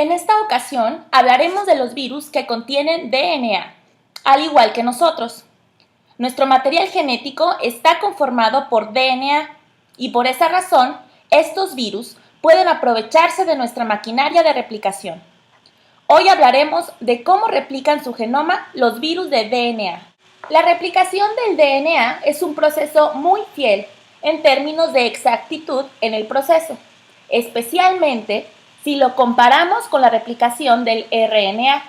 En esta ocasión hablaremos de los virus que contienen DNA, al igual que nosotros. Nuestro material genético está conformado por DNA y por esa razón estos virus pueden aprovecharse de nuestra maquinaria de replicación. Hoy hablaremos de cómo replican su genoma los virus de DNA. La replicación del DNA es un proceso muy fiel en términos de exactitud en el proceso, especialmente si lo comparamos con la replicación del RNA,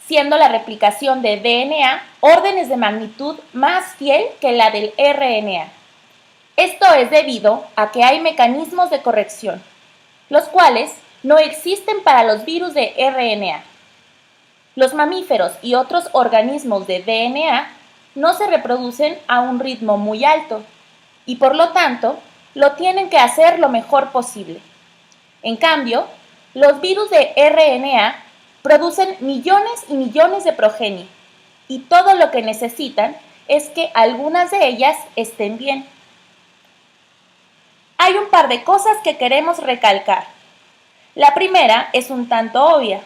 siendo la replicación de DNA órdenes de magnitud más fiel que la del RNA. Esto es debido a que hay mecanismos de corrección, los cuales no existen para los virus de RNA. Los mamíferos y otros organismos de DNA no se reproducen a un ritmo muy alto y por lo tanto lo tienen que hacer lo mejor posible. En cambio, los virus de RNA producen millones y millones de progenie y todo lo que necesitan es que algunas de ellas estén bien. Hay un par de cosas que queremos recalcar. La primera es un tanto obvia,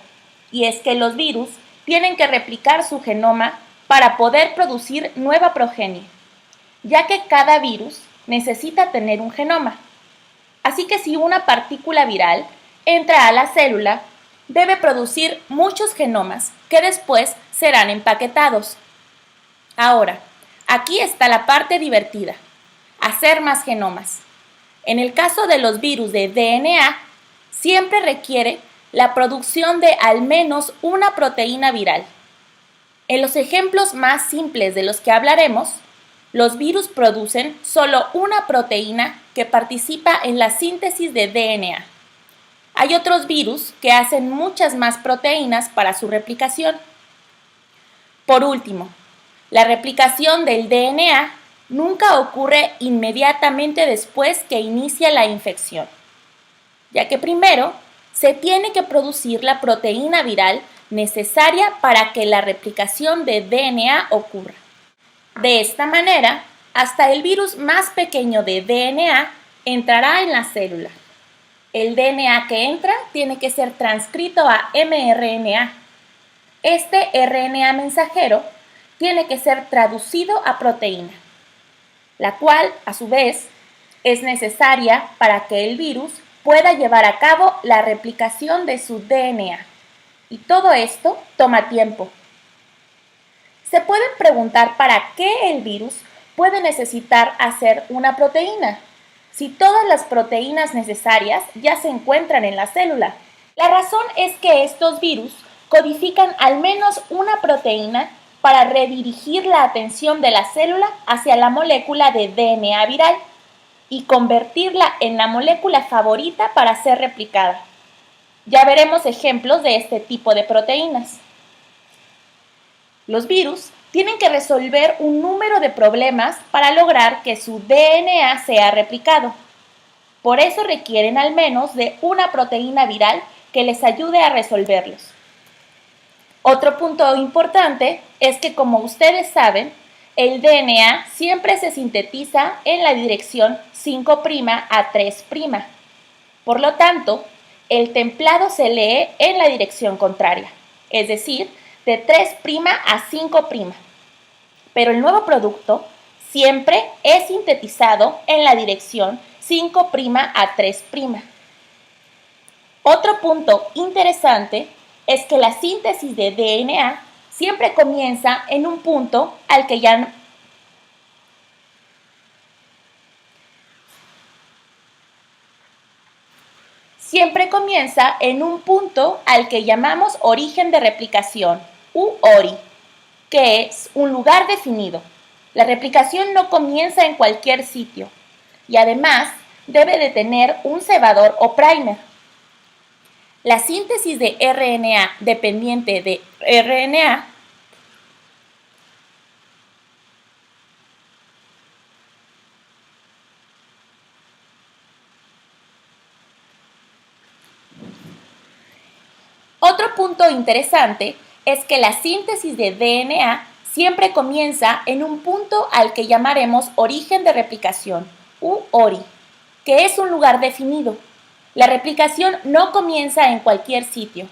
y es que los virus tienen que replicar su genoma para poder producir nueva progenie, ya que cada virus necesita tener un genoma. Así que si una partícula viral entra a la célula, debe producir muchos genomas que después serán empaquetados. Ahora, aquí está la parte divertida: hacer más genomas. En el caso de los virus de DNA, siempre requiere la producción de al menos una proteína viral. En los ejemplos más simples de los que hablaremos, los virus producen solo una proteína que participa en la síntesis de DNA. Hay otros virus que hacen muchas más proteínas para su replicación. Por último, la replicación del DNA nunca ocurre inmediatamente después que inicia la infección, ya que primero se tiene que producir la proteína viral necesaria para que la replicación de DNA ocurra. De esta manera, hasta el virus más pequeño de DNA entrará en la célula. El DNA que entra tiene que ser transcrito a mRNA. Este RNA mensajero tiene que ser traducido a proteína, la cual, a su vez, es necesaria para que el virus pueda llevar a cabo la replicación de su DNA. Y todo esto toma tiempo. Se pueden preguntar para qué el virus puede necesitar hacer una proteína, si todas las proteínas necesarias ya se encuentran en la célula. La razón es que estos virus codifican al menos una proteína para redirigir la atención de la célula hacia la molécula de DNA viral y convertirla en la molécula favorita para ser replicada. Ya veremos ejemplos de este tipo de proteínas. Los virus tienen que resolver un número de problemas para lograr que su DNA sea replicado. Por eso requieren al menos de una proteína viral que les ayude a resolverlos.'Otro punto importante es que, como ustedes saben, el DNA siempre se sintetiza en la dirección 5' a 3'. Por lo tanto, el templado se lee en la dirección contraria, es decir, de 3' a 5'. Pero el nuevo producto siempre es sintetizado en la dirección 5' a 3'. Otro punto interesante es que la síntesis de DNA siempre comienza en un punto al que llamamos origen de replicación, u ORI, que es un lugar definido. La replicación no comienza en cualquier sitio y además debe de tener un cebador o primer. La síntesis de RNA dependiente de RNA Otro punto interesante es que la síntesis de DNA siempre comienza en un punto al que llamaremos origen de replicación, u ORI, que es un lugar definido. La replicación no comienza en cualquier sitio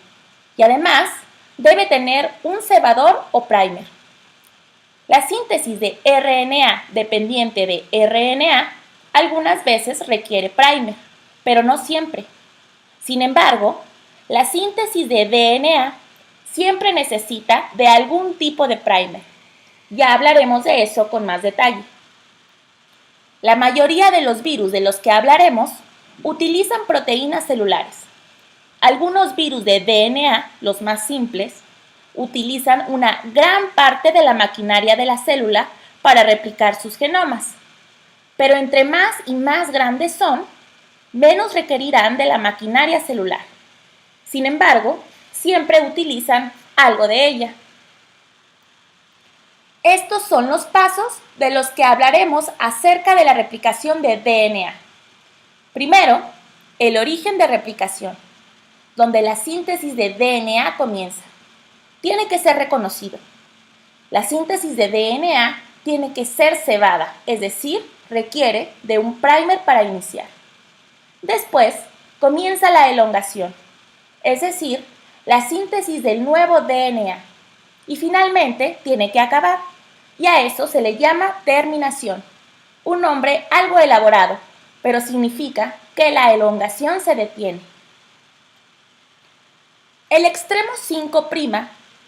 y además debe tener un cebador o primer. La síntesis de RNA dependiente de RNA algunas veces requiere primer, pero no siempre. Sin embargo, la síntesis de DNA siempre necesita de algún tipo de primer. Ya hablaremos de eso con más detalle. La mayoría de los virus de los que hablaremos utilizan proteínas celulares. Algunos virus de DNA, los más simples, utilizan una gran parte de la maquinaria de la célula para replicar sus genomas. Pero entre más y más grandes son, menos requerirán de la maquinaria celular. Sin embargo, siempre utilizan algo de ella. Estos son los pasos de los que hablaremos acerca de la replicación de DNA. Primero, el origen de replicación, donde la síntesis de DNA comienza. Tiene que ser reconocido. La síntesis de DNA tiene que ser cebada, es decir, requiere de un primer para iniciar. Después, comienza la elongación, es decir, la síntesis del nuevo DNA. Y finalmente, tiene que acabar, y a eso se le ' terminación, un nombre algo elaborado, pero significa que la elongación se detiene. El extremo 5'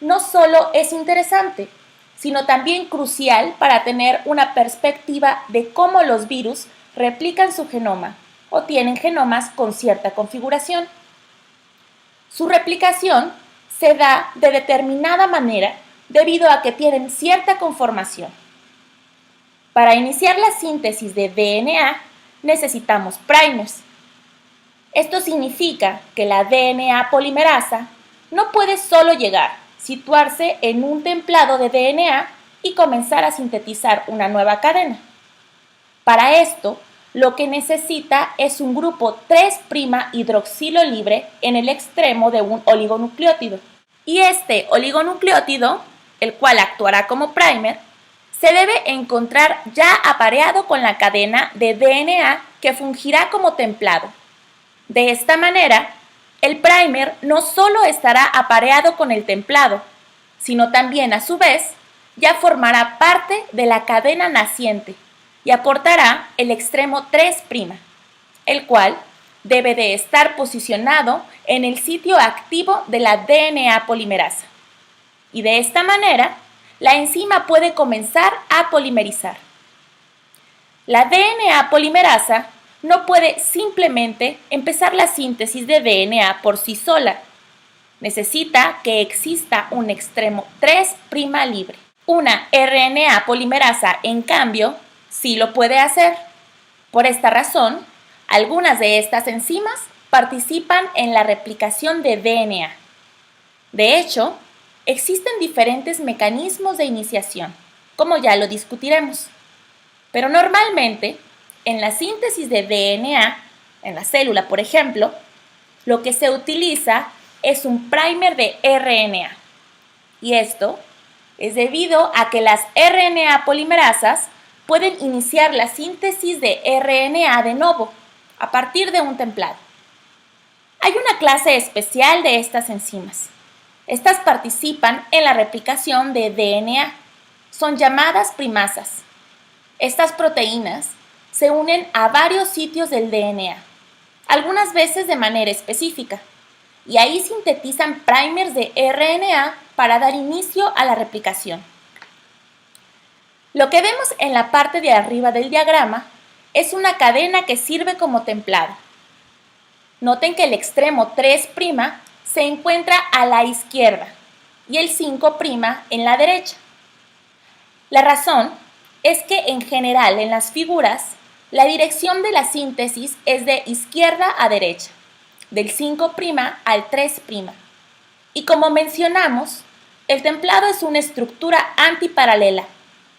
no solo es interesante, sino también crucial para tener una perspectiva de cómo los virus replican su genoma o tienen genomas con cierta configuración. Su replicación se da de determinada manera debido a que tienen cierta conformación. Para iniciar la síntesis de DNA necesitamos primers. Esto significa que la DNA polimerasa no puede solo llegar, situarse en un templado de DNA y comenzar a sintetizar una nueva cadena. Para esto, lo que necesita es un grupo 3' hidroxilo libre en el extremo de un oligonucleótido. Y este oligonucleótido, el cual actuará como primer, se debe encontrar ya apareado con la cadena de DNA que fungirá como templado. De esta manera, el primer no solo estará apareado con el templado, sino también a su vez ya formará parte de la cadena naciente y aportará el extremo 3', el cual debe de estar posicionado en el sitio activo de la DNA polimerasa. Y de esta manera, la enzima puede comenzar a polimerizar. La DNA polimerasa no puede simplemente empezar la síntesis de DNA por sí sola. Necesita que exista un extremo 3' libre. Una RNA polimerasa, en cambio, sí lo puede hacer. Por esta razón, algunas de estas enzimas participan en la replicación de DNA. De hecho, existen diferentes mecanismos de iniciación, como ya lo discutiremos. Pero normalmente, en la síntesis de DNA, en la célula por ejemplo, lo que se utiliza es un primer de RNA. Y esto es debido a que las RNA polimerasas pueden iniciar la síntesis de RNA de novo, a partir de un templado. Hay una clase especial de estas enzimas. Estas participan en la replicación de DNA. Son llamadas primasas. Estas proteínas se unen a varios sitios del DNA, algunas veces de manera específica, y ahí sintetizan primers de RNA para dar inicio a la replicación. Lo que vemos en la parte de arriba del diagrama es una cadena que sirve como templado. Noten que el extremo 3' se encuentra a la izquierda y el 5' en la derecha. La razón es que en general en las figuras la dirección de la síntesis es de izquierda a derecha, del 5' al 3'. Y como mencionamos, el templado es una estructura antiparalela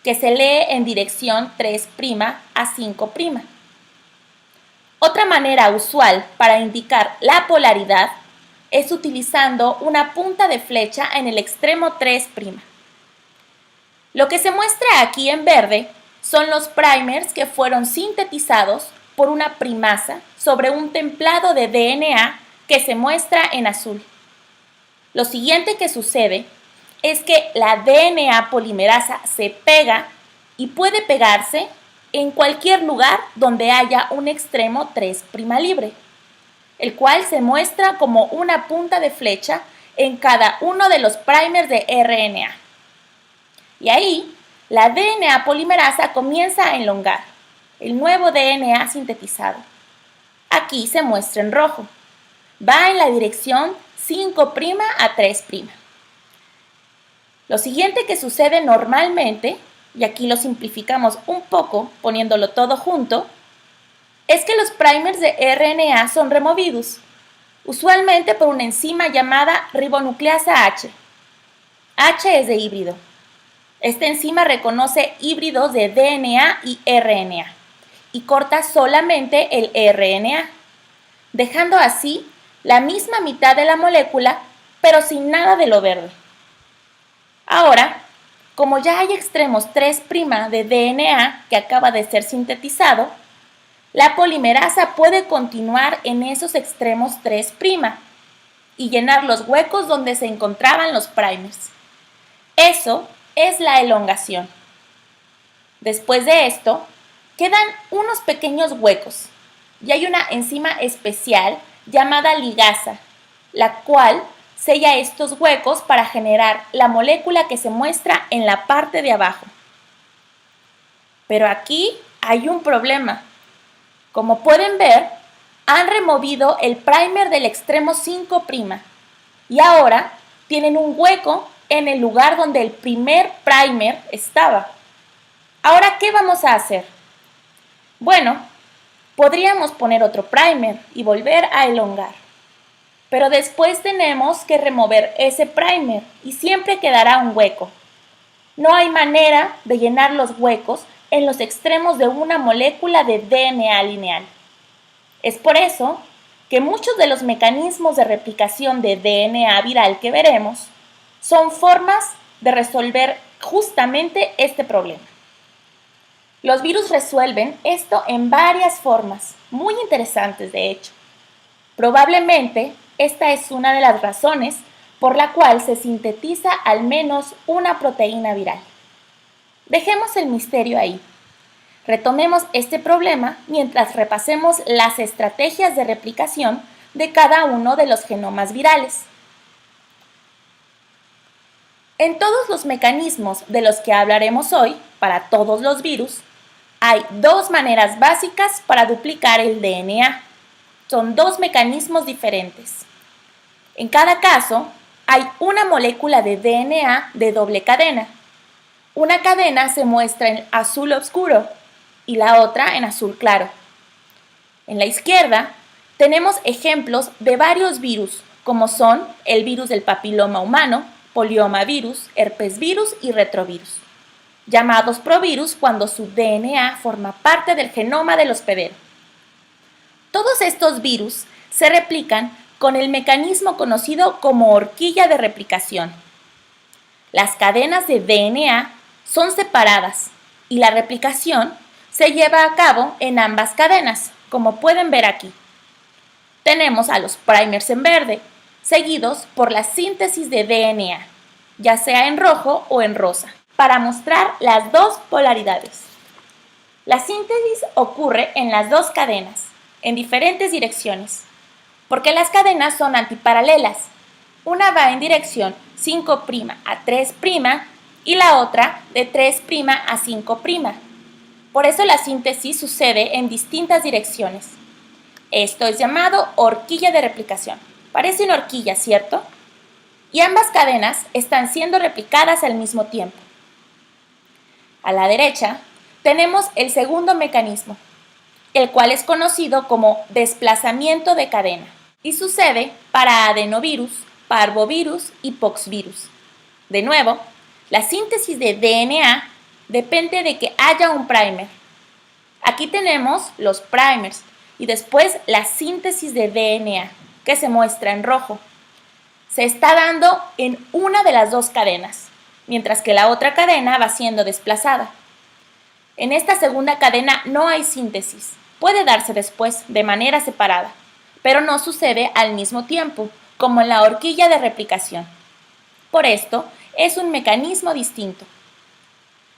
que se lee en dirección 3' a 5'. Otra manera usual para indicar la polaridad es utilizando una punta de flecha en el extremo 3'. Lo que se muestra aquí en verde son los primers que fueron sintetizados por una primasa sobre un templado de DNA que se muestra en azul. Lo siguiente que sucede es que la DNA polimerasa se pega y puede pegarse en cualquier lugar donde haya un extremo 3' libre, el cual se muestra como una punta de flecha en cada uno de los primers de RNA. Y ahí, la DNA polimerasa comienza a elongar, el nuevo DNA sintetizado. Aquí se muestra en rojo. Va en la dirección 5' a 3'. Lo siguiente que sucede normalmente, y aquí lo simplificamos un poco poniéndolo todo junto, es que los primers de RNA son removidos, usualmente por una enzima llamada ribonucleasa H. H es de híbrido. Esta enzima reconoce híbridos de DNA y RNA y corta solamente el RNA, dejando así la misma mitad de la molécula, pero sin nada de lo verde. Ahora, como ya hay extremos 3' de DNA que acaba de ser sintetizado, la polimerasa puede continuar en esos extremos 3' y llenar los huecos donde se encontraban los primers. Eso es la elongación. Después de esto, quedan unos pequeños huecos y hay una enzima especial llamada ligasa, la cual sella estos huecos para generar la molécula que se muestra en la parte de abajo. Pero aquí hay un problema. Como pueden ver, han removido el primer del extremo 5' y ahora tienen un hueco en el lugar donde el primer primer estaba. Ahora, ¿qué vamos a hacer? Bueno, podríamos poner otro primer y volver a elongar. Pero después tenemos que remover ese primer y siempre quedará un hueco. No hay manera de llenar los huecos en los extremos de una molécula de DNA lineal. Es por eso que muchos de los mecanismos de replicación de DNA viral que veremos son formas de resolver justamente este problema. Los virus resuelven esto en varias formas, muy interesantes de hecho. Probablemente esta es una de las razones por la cual se sintetiza al menos una proteína viral. Dejemos el misterio ahí. Retomemos este problema mientras repasemos las estrategias de replicación de cada uno de los genomas virales. En todos los mecanismos de los que hablaremos hoy, para todos los virus, hay dos maneras básicas para duplicar el DNA. Son dos mecanismos diferentes. En cada caso, hay una molécula de DNA de doble cadena. Una cadena se muestra en azul oscuro y la otra en azul claro. En la izquierda tenemos ejemplos de varios virus, como son el virus del papiloma humano, poliomavirus, herpesvirus y retrovirus, llamados provirus cuando su DNA forma parte del genoma del hospedero. Todos estos virus se replican con el mecanismo conocido como horquilla de replicación. Las cadenas de DNA son separadas y la replicación se lleva a cabo en ambas cadenas, como pueden ver aquí. Tenemos a los primers en verde, seguidos por la síntesis de DNA, ya sea en rojo o en rosa, para mostrar las dos polaridades. La síntesis ocurre en las dos cadenas, en diferentes direcciones, porque las cadenas son antiparalelas. Una va en dirección 5' a 3' y la otra de 3' a 5'. Por eso la síntesis sucede en distintas direcciones. Esto es llamado horquilla de replicación. Parece una horquilla, ¿cierto? Y ambas cadenas están siendo replicadas al mismo tiempo. A la derecha tenemos el segundo mecanismo, el cual es conocido como desplazamiento de cadena, y sucede para adenovirus, parvovirus y poxvirus. De nuevo, la síntesis de DNA depende de que haya un primer. Aquí tenemos los primers y después la síntesis de DNA, que se muestra en rojo. Se está dando en una de las dos cadenas, mientras que la otra cadena va siendo desplazada. En esta segunda cadena no hay síntesis, puede darse después, de manera separada, pero no sucede al mismo tiempo, como en la horquilla de replicación. Por esto, es un mecanismo distinto.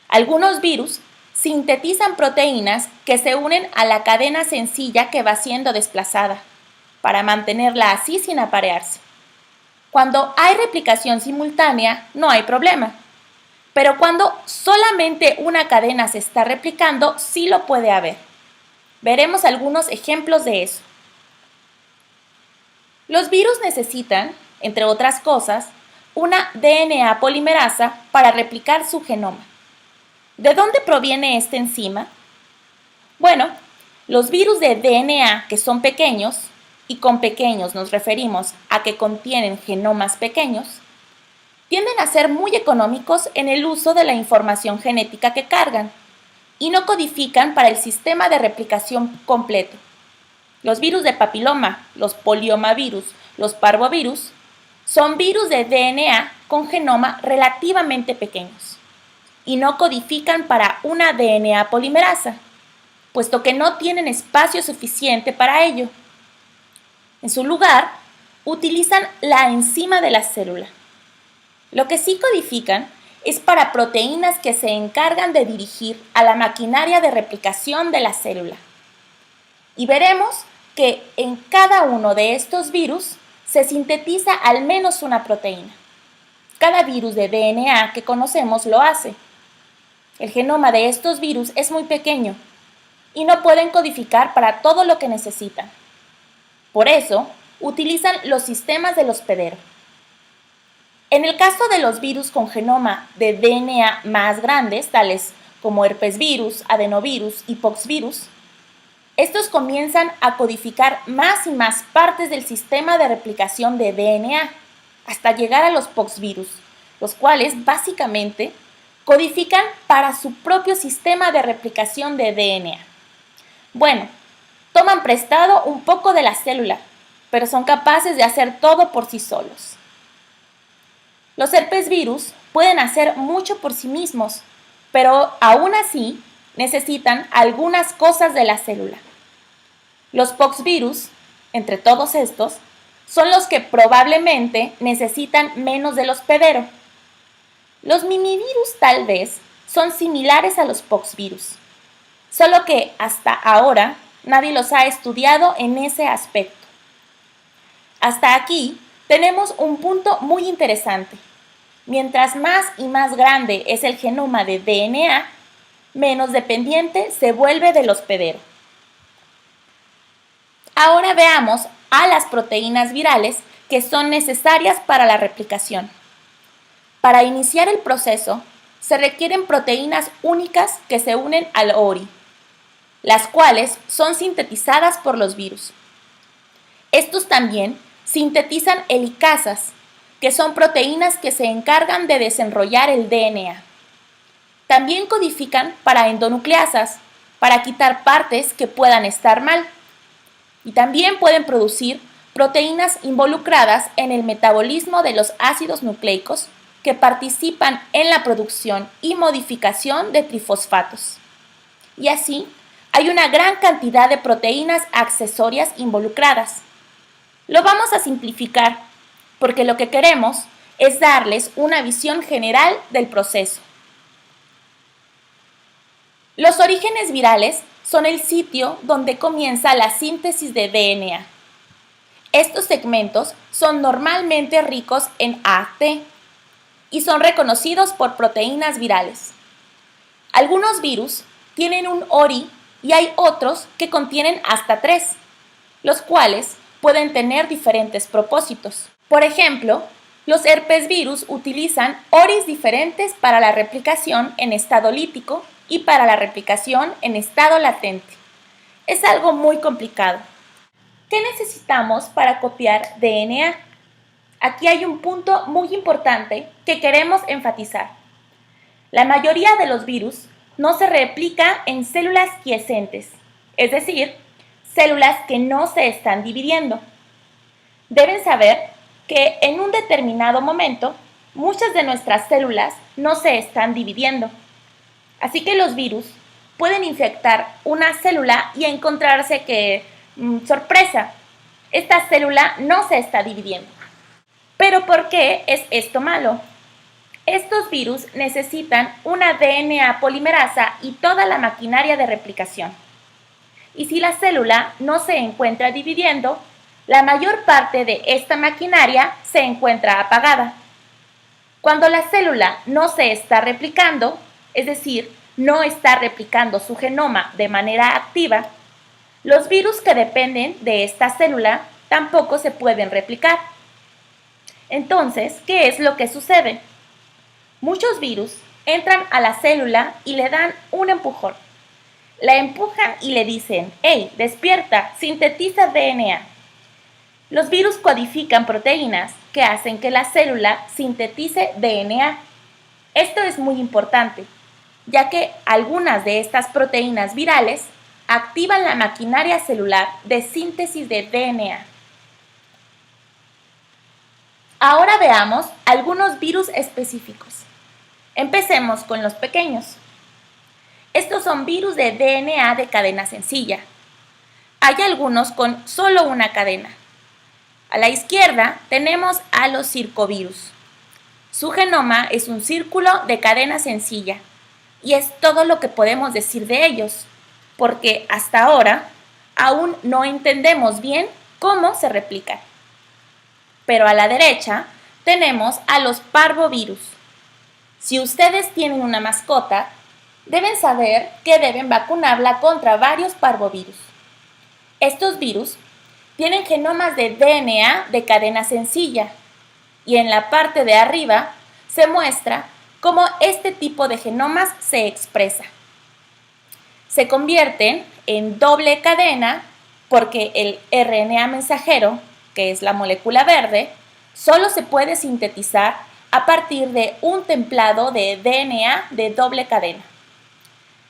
Algunos virus sintetizan proteínas que se unen a la cadena sencilla que va siendo desplazada, para mantenerla así sin aparearse. Cuando hay replicación simultánea, no hay problema. Pero cuando solamente una cadena se está replicando, sí lo puede haber. Veremos algunos ejemplos de eso. Los virus necesitan, entre otras cosas, una DNA polimerasa para replicar su genoma. ¿De dónde proviene esta enzima? Bueno, los virus de DNA que son pequeños, y con pequeños nos referimos a que contienen genomas pequeños, tienden a ser muy económicos en el uso de la información genética que cargan y no codifican para el sistema de replicación completo. Los virus de papiloma, los poliomavirus, los parvovirus, son virus de DNA con genoma relativamente pequeños y no codifican para una DNA polimerasa, puesto que no tienen espacio suficiente para ello. En su lugar, utilizan la enzima de la célula. Lo que sí codifican es para proteínas que se encargan de dirigir a la maquinaria de replicación de la célula. Y veremos que en cada uno de estos virus se sintetiza al menos una proteína. Cada virus de DNA que conocemos lo hace. El genoma de estos virus es muy pequeño y no pueden codificar para todo lo que necesitan. Por eso, utilizan los sistemas del hospedero. En el caso de los virus con genoma de DNA más grandes, tales como herpesvirus, adenovirus y poxvirus, estos comienzan a codificar más y más partes del sistema de replicación de DNA, hasta llegar a los poxvirus, los cuales básicamente codifican para su propio sistema de replicación de DNA. Bueno, toman prestado un poco de la célula, pero son capaces de hacer todo por sí solos. Los herpesvirus pueden hacer mucho por sí mismos, pero aún así necesitan algunas cosas de la célula. Los poxvirus, entre todos estos, son los que probablemente necesitan menos del hospedero. Los minivirus tal vez son similares a los poxvirus, solo que hasta ahora nadie los ha estudiado en ese aspecto. Hasta aquí tenemos un punto muy interesante. Mientras más y más grande es el genoma de DNA, menos dependiente se vuelve del hospedero. Ahora veamos a las proteínas virales que son necesarias para la replicación. Para iniciar el proceso, se requieren proteínas únicas que se unen al ORI, las cuales son sintetizadas por los virus. Estos también sintetizan helicasas, que son proteínas que se encargan de desenrollar el DNA. También codifican para endonucleasas, para quitar partes que puedan estar mal. Y también pueden producir proteínas involucradas en el metabolismo de los ácidos nucleicos que participan en la producción y modificación de trifosfatos. Y así, hay una gran cantidad de proteínas accesorias involucradas. Lo vamos a simplificar, porque lo que queremos es darles una visión general del proceso. Los orígenes virales son el sitio donde comienza la síntesis de DNA. Estos segmentos son normalmente ricos en AT y son reconocidos por proteínas virales. Algunos virus tienen un ORI y hay otros que contienen hasta 3, los cuales pueden tener diferentes propósitos. Por ejemplo, los herpesvirus utilizan ORIs diferentes para la replicación en estado lítico y para la replicación en estado latente. Es algo muy complicado. ¿Qué necesitamos para copiar DNA? Aquí hay un punto muy importante que queremos enfatizar. La mayoría de los virus no se replica en células quiescentes, es decir, células que no se están dividiendo. Deben saber que en un determinado momento, muchas de nuestras células no se están dividiendo. Así que los virus pueden infectar una célula y encontrarse que, sorpresa, esta célula no se está dividiendo. ¿Pero por qué es esto malo? Estos virus necesitan una DNA polimerasa y toda la maquinaria de replicación. Y si la célula no se encuentra dividiendo, la mayor parte de esta maquinaria se encuentra apagada. Cuando la célula no se está replicando, es decir, no está replicando su genoma de manera activa, los virus que dependen de esta célula tampoco se pueden replicar. Entonces, ¿qué es lo que sucede? Muchos virus entran a la célula y le dan un empujón. La empujan y le dicen: ¡Hey, despierta, sintetiza DNA! Los virus codifican proteínas que hacen que la célula sintetice DNA. Esto es muy importante, ya que algunas de estas proteínas virales activan la maquinaria celular de síntesis de DNA. Ahora veamos algunos virus específicos. Empecemos con los pequeños. Estos son virus de DNA de cadena sencilla. Hay algunos con solo una cadena. A la izquierda tenemos a los circovirus. Su genoma es un círculo de cadena sencilla y es todo lo que podemos decir de ellos, porque hasta ahora aún no entendemos bien cómo se replican. Pero a la derecha tenemos a los parvovirus. Si ustedes tienen una mascota, deben saber que deben vacunarla contra varios parvovirus. Estos virus tienen genomas de DNA de cadena sencilla y en la parte de arriba se muestra cómo este tipo de genomas se expresa. Se convierten en doble cadena porque el RNA mensajero, que es la molécula verde, solo se puede sintetizar a partir de un templado de DNA de doble cadena.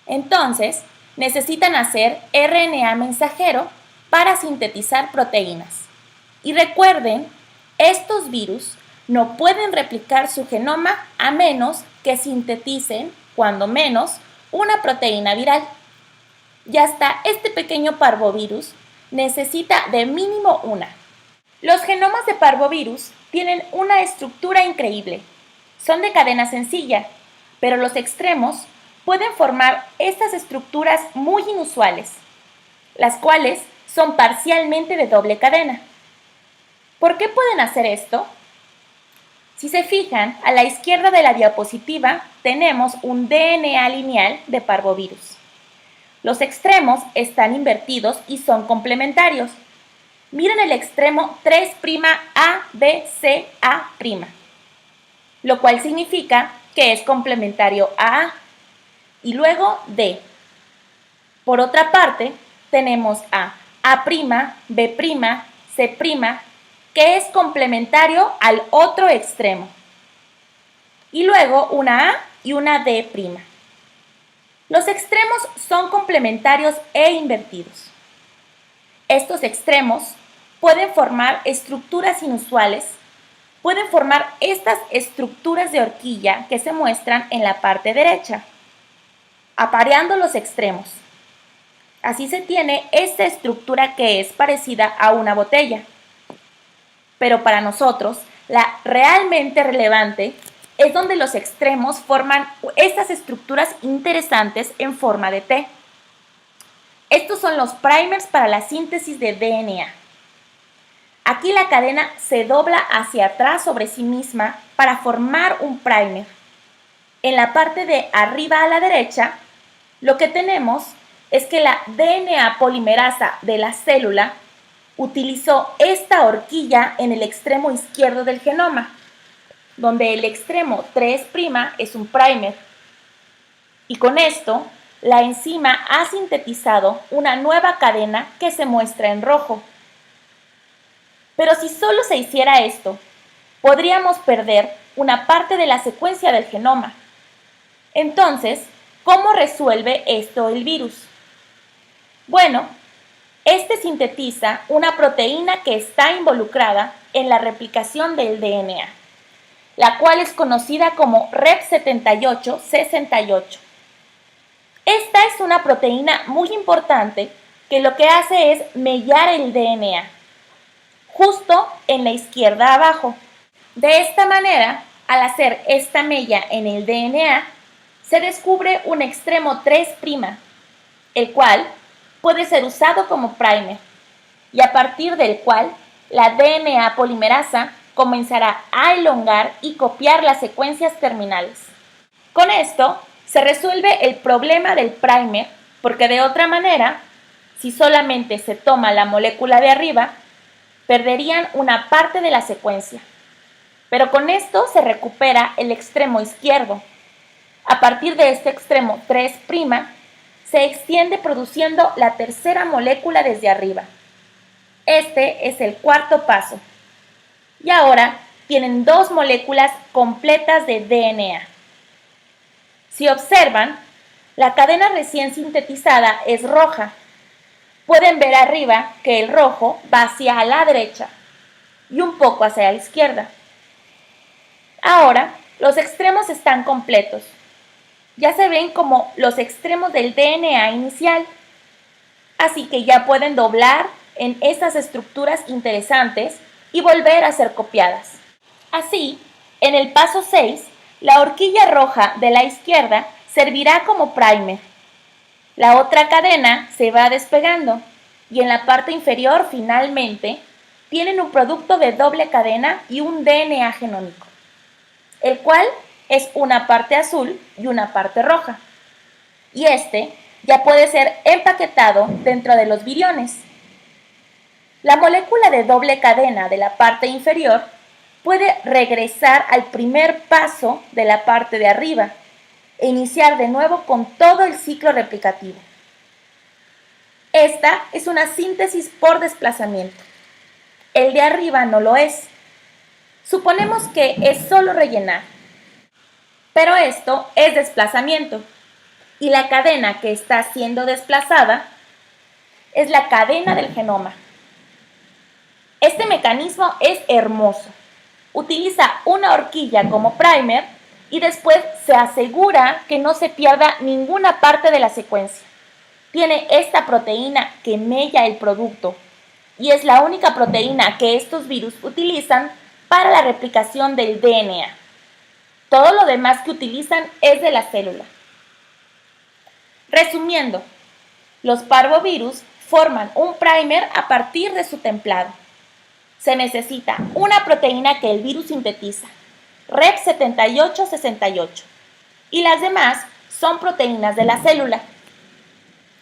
Entonces, necesitan hacer RNA mensajero para sintetizar proteínas. Y recuerden, estos virus no pueden replicar su genoma a menos que sinteticen, cuando menos, una proteína viral. Y hasta este pequeño parvovirus necesita de mínimo una. Los genomas de parvovirus tienen una estructura increíble. Son de cadena sencilla, pero los extremos pueden formar estas estructuras muy inusuales, las cuales son parcialmente de doble cadena. ¿Por qué pueden hacer esto? Si se fijan, a la izquierda de la diapositiva tenemos un DNA lineal de parvovirus. Los extremos están invertidos y son complementarios. Miren el extremo 3'ABC', lo cual significa que es complementario a A, y luego D. Por otra parte, tenemos a A'B', C', que es complementario al otro extremo. Y luego una A y una D'. Los extremos son complementarios e invertidos. Estos extremos pueden formar estructuras inusuales, pueden formar estas estructuras de horquilla que se muestran en la parte derecha, apareando los extremos. Así se tiene esta estructura que es parecida a una botella. Pero para nosotros, la realmente relevante es donde los extremos forman estas estructuras interesantes en forma de T. Estos son los primers para la síntesis de DNA. Aquí la cadena se dobla hacia atrás sobre sí misma para formar un primer. En la parte de arriba a la derecha, lo que tenemos es que la DNA polimerasa de la célula utilizó esta horquilla en el extremo izquierdo del genoma, donde el extremo 3' es un primer. Y con esto, la enzima ha sintetizado una nueva cadena que se muestra en rojo. Pero si solo se hiciera esto, podríamos perder una parte de la secuencia del genoma. Entonces, ¿cómo resuelve esto el virus? Bueno, este sintetiza una proteína que está involucrada en la replicación del DNA, la cual es conocida como Rep78-C68. Esta es una proteína muy importante que lo que hace es mellar el DNA, justo en la izquierda abajo. De esta manera, al hacer esta mella en el DNA, se descubre un extremo 3', el cual puede ser usado como primer, y a partir del cual la DNA polimerasa comenzará a elongar y copiar las secuencias terminales. Con esto se resuelve el problema del primer, porque de otra manera, si solamente se toma la molécula de arriba, perderían una parte de la secuencia. Pero con esto se recupera el extremo izquierdo. A partir de este extremo 3', se extiende produciendo la tercera molécula desde arriba. Este es el cuarto paso. Y ahora tienen 2 moléculas completas de DNA. Si observan, la cadena recién sintetizada es roja. Pueden ver arriba que el rojo va hacia la derecha y un poco hacia la izquierda. Ahora, los extremos están completos. Ya se ven como los extremos del DNA inicial. Así que ya pueden doblar en estas estructuras interesantes y volver a ser copiadas. Así, en el paso 6, la horquilla roja de la izquierda servirá como primer. La otra cadena se va despegando y en la parte inferior, finalmente, tienen un producto de doble cadena y un DNA genómico, el cual es una parte azul y una parte roja. Y este ya puede ser empaquetado dentro de los viriones. La molécula de doble cadena de la parte inferior puede regresar al primer paso de la parte de arriba e iniciar de nuevo con todo el ciclo replicativo. Esta es una síntesis por desplazamiento. El de arriba no lo es. Suponemos que es solo rellenar. Pero esto es desplazamiento. Y la cadena que está siendo desplazada es la cadena del genoma. Este mecanismo es hermoso. Utiliza una horquilla como primer y después se asegura que no se pierda ninguna parte de la secuencia. Tiene esta proteína que mella el producto y es la única proteína que estos virus utilizan para la replicación del DNA. Todo lo demás que utilizan es de la célula. Resumiendo, los parvovirus forman un primer a partir de su templado. Se necesita una proteína que el virus sintetiza, Rep7868, y las demás son proteínas de la célula.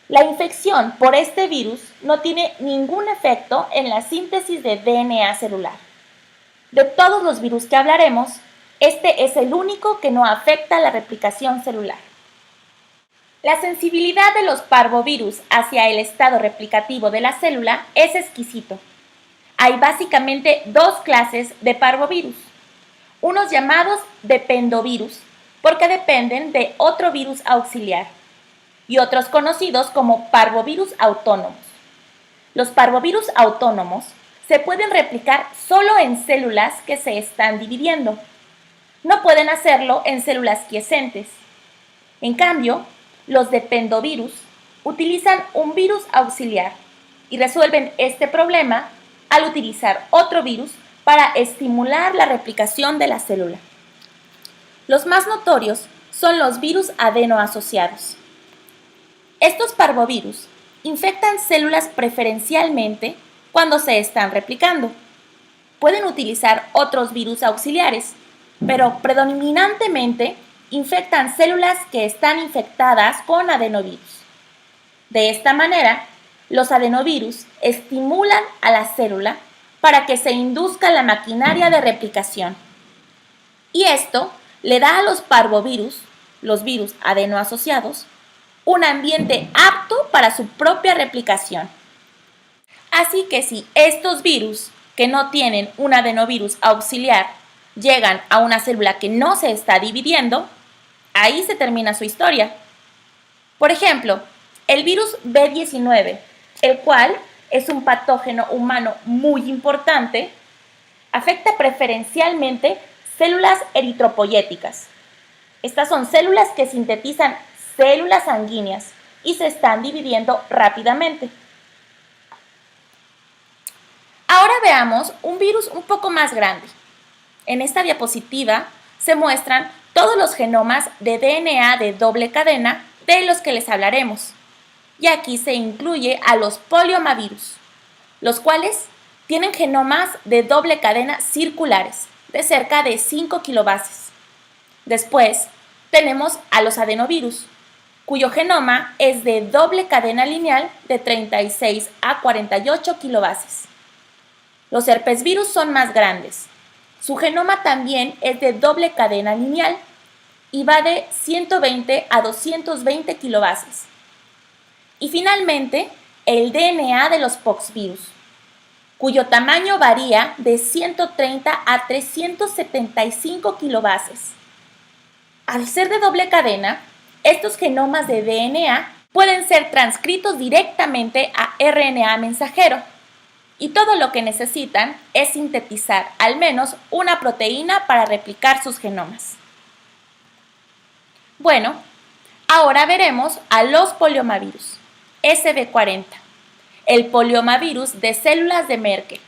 La infección por este virus no tiene ningún efecto en la síntesis de DNA celular. De todos los virus que hablaremos, este es el único que no afecta la replicación celular. La sensibilidad de los parvovirus hacia el estado replicativo de la célula es exquisito. Hay básicamente 2 clases de parvovirus, unos llamados dependovirus, porque dependen de otro virus auxiliar, y otros conocidos como parvovirus autónomos. Los parvovirus autónomos se pueden replicar solo en células que se están dividiendo. No pueden hacerlo en células quiescentes. En cambio, los dependovirus utilizan un virus auxiliar y resuelven este problema al utilizar otro virus para estimular la replicación de la célula. Los más notorios son los virus adenoasociados. Estos parvovirus infectan células preferencialmente cuando se están replicando. Pueden utilizar otros virus auxiliares, pero predominantemente infectan células que están infectadas con adenovirus. De esta manera, los adenovirus estimulan a la célula para que se induzca la maquinaria de replicación. Y esto le da a los parvovirus, los virus adenoasociados, un ambiente apto para su propia replicación. Así que si estos virus, que no tienen un adenovirus auxiliar, llegan a una célula que no se está dividiendo, ahí se termina su historia. Por ejemplo, el virus B19, el cual es un patógeno humano muy importante, afecta preferencialmente células eritropoyéticas. Estas son células que sintetizan células sanguíneas y se están dividiendo rápidamente. Ahora veamos un virus un poco más grande. En esta diapositiva se muestran todos los genomas de DNA de doble cadena de los que les hablaremos. Y aquí se incluye a los poliomavirus, los cuales tienen genomas de doble cadena circulares de cerca de 5 kilobases. Después tenemos a los adenovirus, cuyo genoma es de doble cadena lineal de 36 a 48 kilobases. Los herpesvirus son más grandes. Su genoma también es de doble cadena lineal y va de 120 a 220 kilobases. Y finalmente, el DNA de los poxvirus, cuyo tamaño varía de 130 a 375 kilobases. Al ser de doble cadena, estos genomas de DNA pueden ser transcritos directamente a RNA mensajero, y todo lo que necesitan es sintetizar al menos una proteína para replicar sus genomas. Bueno, ahora veremos a los poliomavirus, SV40, el poliomavirus de células de Merkel.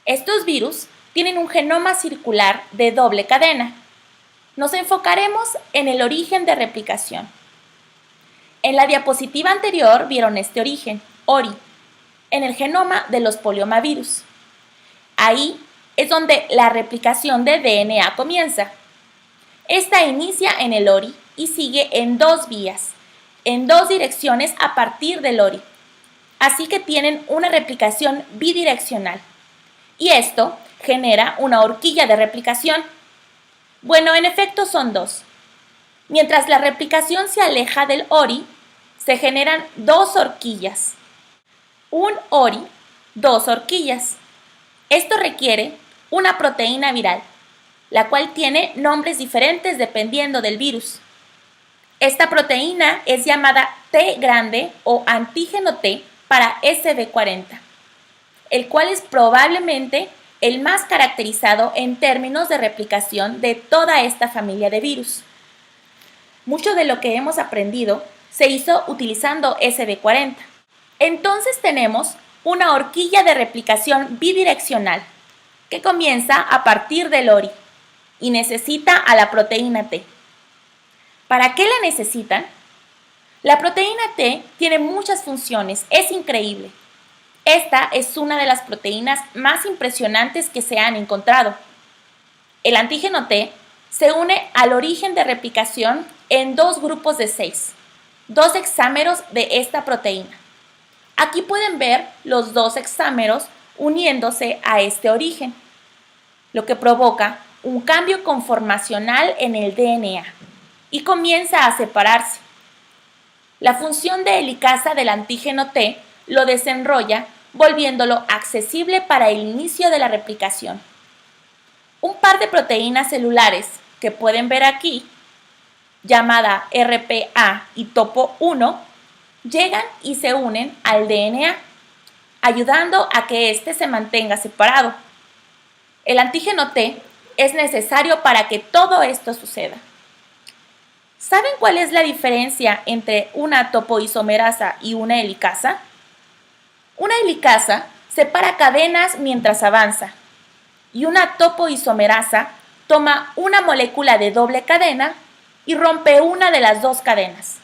Estos virus tienen un genoma circular de doble cadena. Nos enfocaremos en el origen de replicación. En la diapositiva anterior vieron este origen, ORI, en el genoma de los poliomavirus. Ahí es donde la replicación de DNA comienza. Esta inicia en el ORI y sigue en dos vías, en dos direcciones a partir del ORI. Así que tienen una replicación bidireccional. Y esto genera una horquilla de replicación. Bueno, en efecto son dos. Mientras la replicación se aleja del ORI, se generan dos horquillas. Un ORI, dos horquillas. Esto requiere una proteína viral, la cual tiene nombres diferentes dependiendo del virus. Esta proteína es llamada T grande o antígeno T para SV40, el cual es probablemente el más caracterizado en términos de replicación de toda esta familia de virus. Mucho de lo que hemos aprendido se hizo utilizando SV40. Entonces tenemos una horquilla de replicación bidireccional que comienza a partir del ORI y necesita a la proteína T. ¿Para qué la necesitan? La proteína T tiene muchas funciones, es increíble. Esta es una de las proteínas más impresionantes que se han encontrado. El antígeno T se une al origen de replicación en dos grupos de 6, dos hexámeros de esta proteína. Aquí pueden ver los dos hexámeros uniéndose a este origen, lo que provoca un cambio conformacional en el DNA y comienza a separarse. La función de helicasa del antígeno T lo desenrolla, volviéndolo accesible para el inicio de la replicación. Un par de proteínas celulares que pueden ver aquí, llamada RPA y TOPO1, llegan y se unen al DNA, ayudando a que éste se mantenga separado. El antígeno T es necesario para que todo esto suceda. ¿Saben cuál es la diferencia entre una topoisomerasa y una helicasa? Una helicasa separa cadenas mientras avanza, y una topoisomerasa toma una molécula de doble cadena y rompe una de las dos cadenas,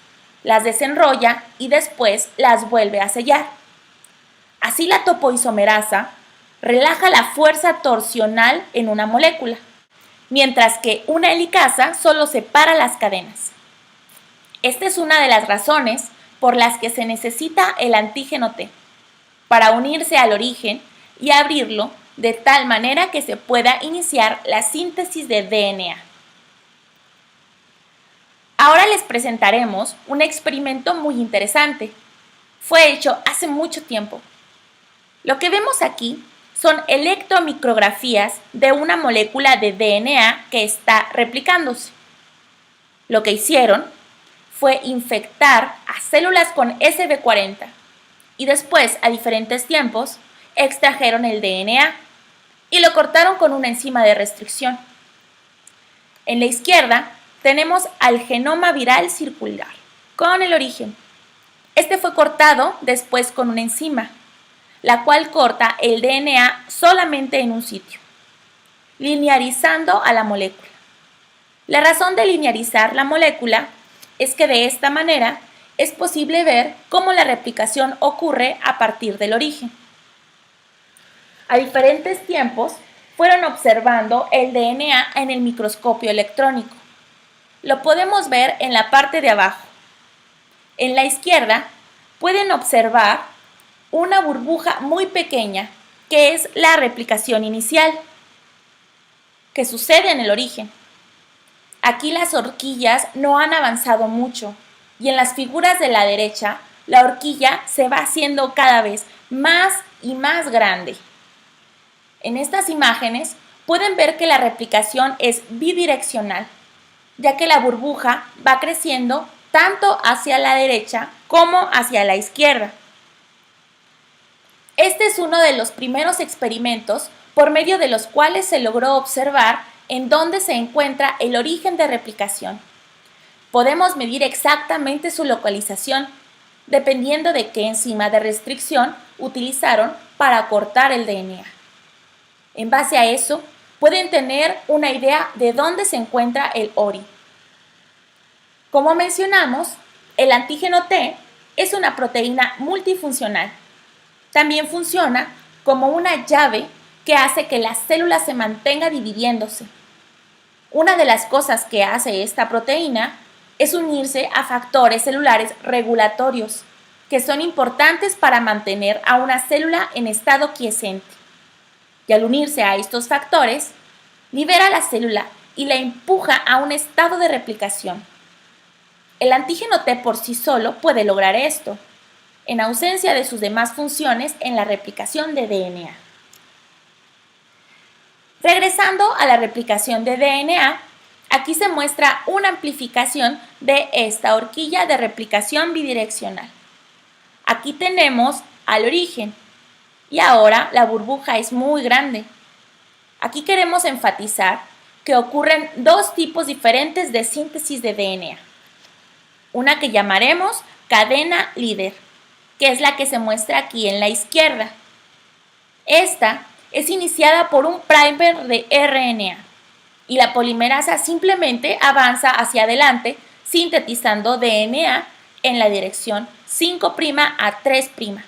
las desenrolla y después las vuelve a sellar. Así la topoisomerasa relaja la fuerza torsional en una molécula, mientras que una helicasa solo separa las cadenas. Esta es una de las razones por las que se necesita el antígeno T, para unirse al origen y abrirlo de tal manera que se pueda iniciar la síntesis de DNA. Ahora les presentaremos un experimento muy interesante. Fue hecho hace mucho tiempo. Lo que vemos aquí son electromicrografías de una molécula de DNA que está replicándose. Lo que hicieron fue infectar a células con SV40 y después, a diferentes tiempos, extrajeron el DNA y lo cortaron con una enzima de restricción. En la izquierda tenemos al genoma viral circular con el origen. Este fue cortado después con una enzima, la cual corta el DNA solamente en un sitio, linearizando a la molécula. La razón de linearizar la molécula es que de esta manera es posible ver cómo la replicación ocurre a partir del origen. A diferentes tiempos fueron observando el DNA en el microscopio electrónico. Lo podemos ver en la parte de abajo. En la izquierda pueden observar una burbuja muy pequeña que es la replicación inicial que sucede en el origen. Aquí las horquillas no han avanzado mucho y en las figuras de la derecha la horquilla se va haciendo cada vez más y más grande. En estas imágenes pueden ver que la replicación es bidireccional, ya que la burbuja va creciendo tanto hacia la derecha como hacia la izquierda. Este es uno de los primeros experimentos por medio de los cuales se logró observar en dónde se encuentra el origen de replicación. Podemos medir exactamente su localización, dependiendo de qué enzima de restricción utilizaron para cortar el DNA. En base a eso, pueden tener una idea de dónde se encuentra el ORI. Como mencionamos, el antígeno T es una proteína multifuncional. También funciona como una llave que hace que la célula se mantenga dividiéndose. Una de las cosas que hace esta proteína es unirse a factores celulares regulatorios, que son importantes para mantener a una célula en estado quiescente. Y al unirse a estos factores, libera la célula y la empuja a un estado de replicación. El antígeno T por sí solo puede lograr esto, en ausencia de sus demás funciones en la replicación de DNA. Regresando a la replicación de DNA, aquí se muestra una amplificación de esta horquilla de replicación bidireccional. Aquí tenemos al origen y ahora la burbuja es muy grande. Aquí queremos enfatizar que ocurren dos tipos diferentes de síntesis de DNA. Una que llamaremos cadena líder, que es la que se muestra aquí en la izquierda. Esta es iniciada por un primer de RNA y la polimerasa simplemente avanza hacia adelante sintetizando DNA en la dirección 5' a 3'.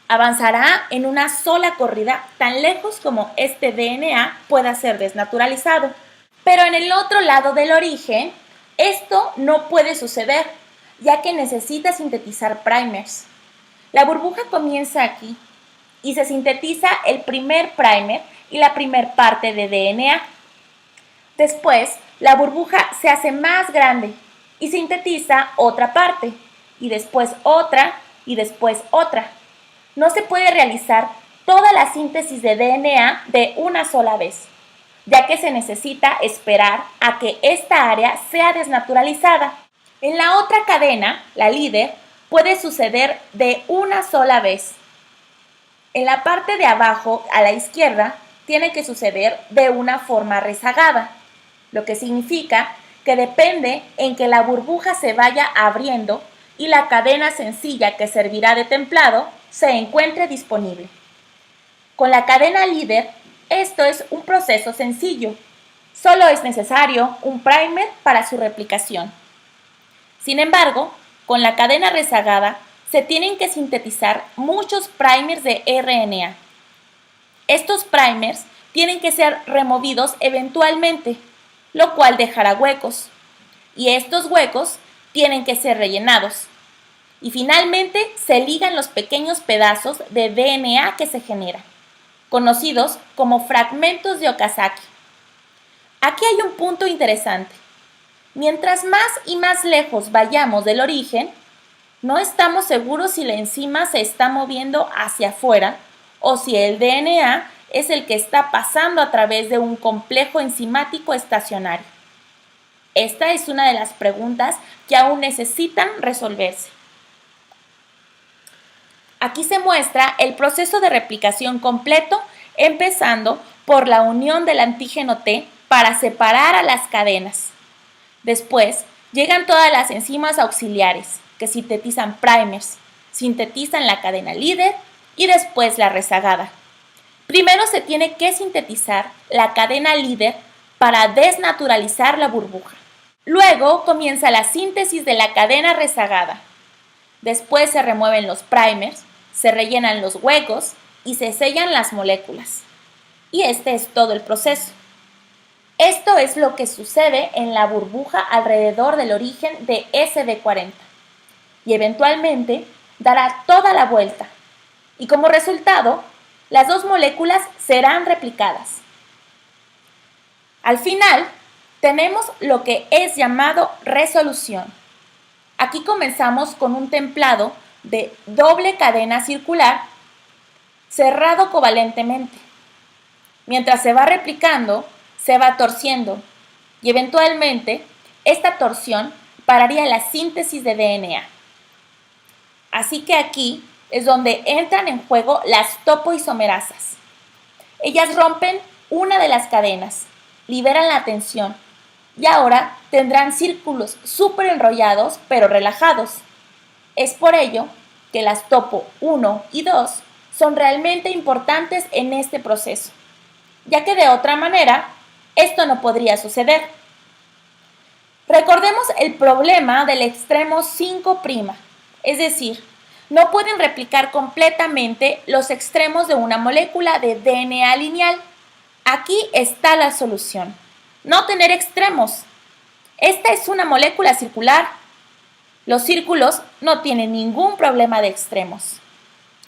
Avanzará en una sola corrida tan lejos como este DNA pueda ser desnaturalizado. Pero en el otro lado del origen, esto no puede suceder, ya que necesita sintetizar primers. La burbuja comienza aquí y se sintetiza el primer primer y la primer parte de DNA. Después, la burbuja se hace más grande y sintetiza otra parte, y después otra, y después otra. No se puede realizar toda la síntesis de DNA de una sola vez, ya que se necesita esperar a que esta área sea desnaturalizada. En la otra cadena, la líder, puede suceder de una sola vez. En la parte de abajo, a la izquierda, tiene que suceder de una forma rezagada, lo que significa que depende en que la burbuja se vaya abriendo y la cadena sencilla que servirá de templado se encuentre disponible. Con la cadena líder, esto es un proceso sencillo. Solo es necesario un primer para su replicación. Sin embargo, con la cadena rezagada, se tienen que sintetizar muchos primers de RNA. Estos primers tienen que ser removidos eventualmente, lo cual dejará huecos, y estos huecos tienen que ser rellenados. Y finalmente se ligan los pequeños pedazos de DNA que se generan, conocidos como fragmentos de Okazaki. Aquí hay un punto interesante. Mientras más y más lejos vayamos del origen, no estamos seguros si la enzima se está moviendo hacia afuera o si el DNA es el que está pasando a través de un complejo enzimático estacionario. Esta es una de las preguntas que aún necesitan resolverse. Aquí se muestra el proceso de replicación completo, empezando por la unión del antígeno T para separar a las cadenas. Después, Llegan todas las enzimas auxiliares que sintetizan primers, sintetizan la cadena líder y después la rezagada. Primero se tiene que sintetizar la cadena líder para desnaturalizar la burbuja. Luego comienza la síntesis de la cadena rezagada. Después se remueven los primers, se rellenan los huecos y se sellan las moléculas. Y este es todo el proceso. Esto es lo que sucede en la burbuja alrededor del origen de SD40 y eventualmente dará toda la vuelta y como resultado las dos moléculas serán replicadas. Al final tenemos lo que es llamado resolución. Aquí comenzamos con un templado de doble cadena circular cerrado covalentemente. Mientras se va replicando, se va torciendo y eventualmente esta torsión pararía la síntesis de DNA. Así que aquí es donde entran en juego las topoisomerasas. Ellas rompen una de las cadenas, liberan la tensión y ahora tendrán círculos súper enrollados pero relajados. Es por ello que las topo 1 y 2 son realmente importantes en este proceso, ya que de otra manera esto no podría suceder. Recordemos el problema del extremo 5', es decir, no pueden replicar completamente los extremos de una molécula de DNA lineal. Aquí está la solución: no tener extremos. Esta es una molécula circular. Los círculos no tienen ningún problema de extremos.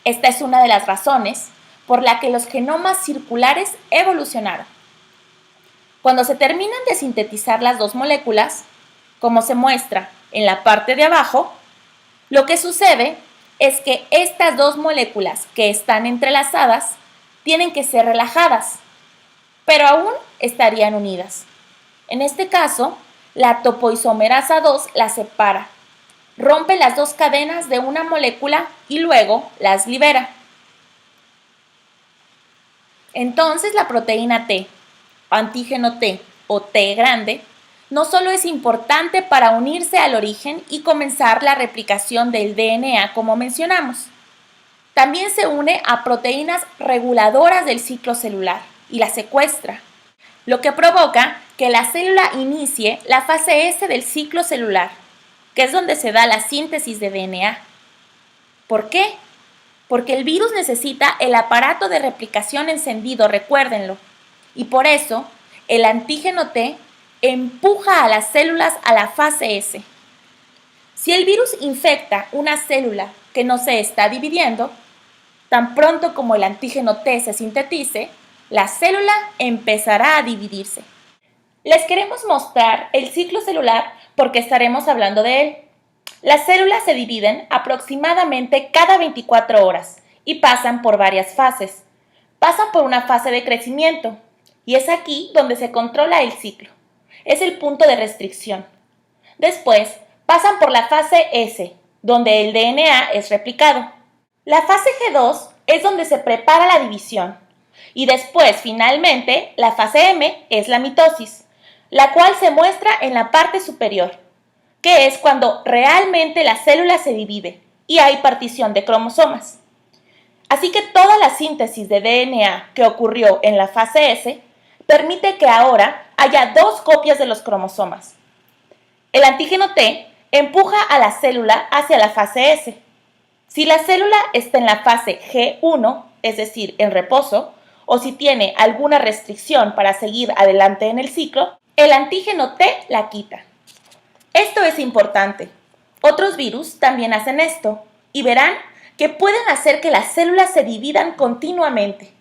Esta es una de las razones por la que los genomas circulares evolucionaron. Cuando se terminan de sintetizar las dos moléculas, como se muestra en la parte de abajo, lo que sucede es que estas dos moléculas que están entrelazadas tienen que ser relajadas, pero aún estarían unidas. En este caso, la topoisomerasa 2 las separa, rompe las dos cadenas de una molécula y luego las libera. Entonces la proteína T, antígeno T o T grande, no solo es importante para unirse al origen y comenzar la replicación del DNA como mencionamos, también se une a proteínas reguladoras del ciclo celular y la secuestra, lo que provoca que la célula inicie la fase S del ciclo celular, que es donde se da la síntesis de DNA. ¿Por qué? Porque el virus necesita el aparato de replicación encendido, recuérdenlo, y por eso el antígeno T empuja a las células a la fase S. Si el virus infecta una célula que no se está dividiendo, tan pronto como el antígeno T se sintetice, la célula empezará a dividirse. Les queremos mostrar el ciclo celular porque estaremos hablando de él. Las células se dividen aproximadamente cada 24 horas y pasan por varias fases. Pasan por una fase de crecimiento y es aquí donde se controla el ciclo. Es el punto de restricción. Después pasan por la fase S, donde el DNA es replicado. La fase G2 es donde se prepara la división. Y después, finalmente, la fase M es la mitosis, la cual se muestra en la parte superior, que es cuando realmente la célula se divide y hay partición de cromosomas. Así que toda la síntesis de DNA que ocurrió en la fase S permite que ahora haya dos copias de los cromosomas. El antígeno T empuja a la célula hacia la fase S. Si la célula está en la fase G1, es decir, en reposo, o si tiene alguna restricción para seguir adelante en el ciclo, el antígeno T la quita. Esto es importante. Otros virus también hacen esto y verán que pueden hacer que las células se dividan continuamente,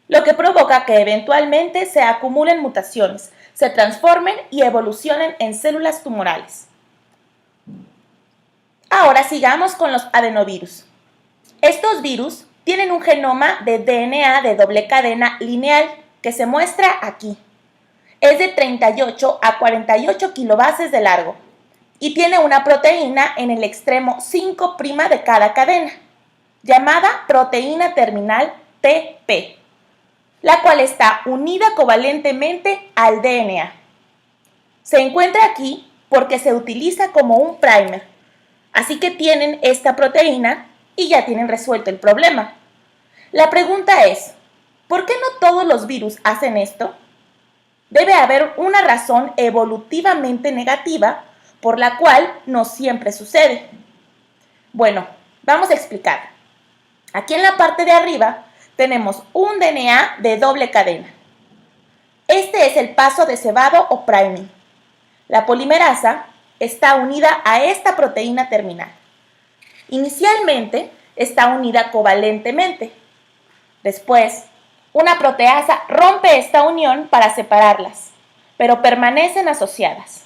lo que provoca que eventualmente se acumulen mutaciones, se transformen y evolucionen en células tumorales. Ahora sigamos con los adenovirus. Estos virus tienen un genoma de DNA de doble cadena lineal que se muestra aquí. Es de 38 a 48 kilobases de largo y tiene una proteína en el extremo 5' de cada cadena, llamada proteína terminal TP, la cual está unida covalentemente al DNA. Se encuentra aquí porque se utiliza como un primer. Así que tienen esta proteína y ya tienen resuelto el problema. La pregunta es, ¿por qué no todos los virus hacen esto? Debe haber una razón evolutivamente negativa por la cual no siempre sucede. Bueno, vamos a explicar. Aquí en la parte de arriba tenemos un DNA de doble cadena. Este es el paso de cebado o priming. La polimerasa está unida a esta proteína terminal. Inicialmente está unida covalentemente. Después, una proteasa rompe esta unión para separarlas, pero permanecen asociadas.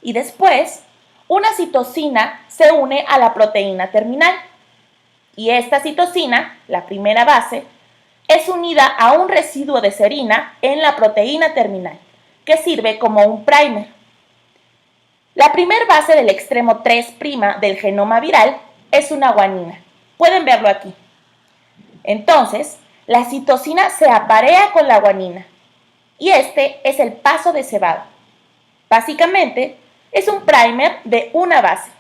Y después, una citosina se une a la proteína terminal. Y esta citosina, la primera base, es unida a un residuo de serina en la proteína terminal, que sirve como un primer. La primera base del extremo 3' del genoma viral es una guanina. Pueden verlo aquí. Entonces, la citosina se aparea con la guanina y este es el paso de cebado. Básicamente, es un primer de una base.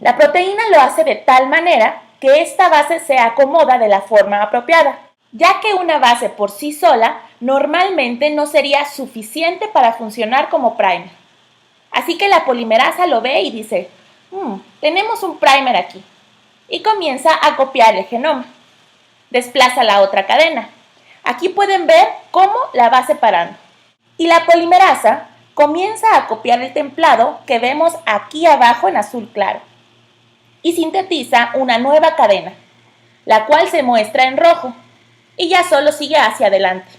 La proteína lo hace de tal manera que esta base se acomoda de la forma apropiada, ya que una base por sí sola normalmente no sería suficiente para funcionar como primer. Así que la polimerasa lo ve y dice, tenemos un primer aquí, y comienza a copiar el genoma. Desplaza la otra cadena. Aquí pueden ver cómo la va separando. Y la polimerasa comienza a copiar el templado que vemos aquí abajo en azul claro. Y sintetiza una nueva cadena, la cual se muestra en rojo, y ya solo sigue hacia adelante.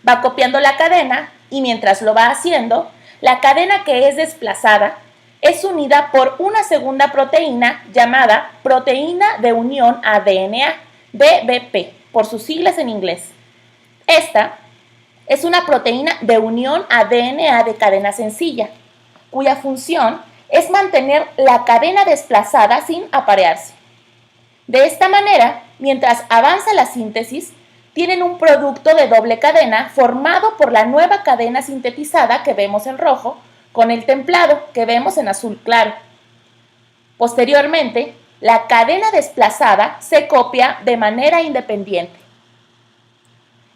Va copiando la cadena y mientras lo va haciendo, la cadena que es desplazada es unida por una segunda proteína llamada proteína de unión a DNA, BBP, por sus siglas en inglés. Esta es una proteína de unión a DNA de cadena sencilla, cuya función es mantener la cadena desplazada sin aparearse. De esta manera, mientras avanza la síntesis, tienen un producto de doble cadena formado por la nueva cadena sintetizada que vemos en rojo con el templado que vemos en azul claro. Posteriormente, la cadena desplazada se copia de manera independiente.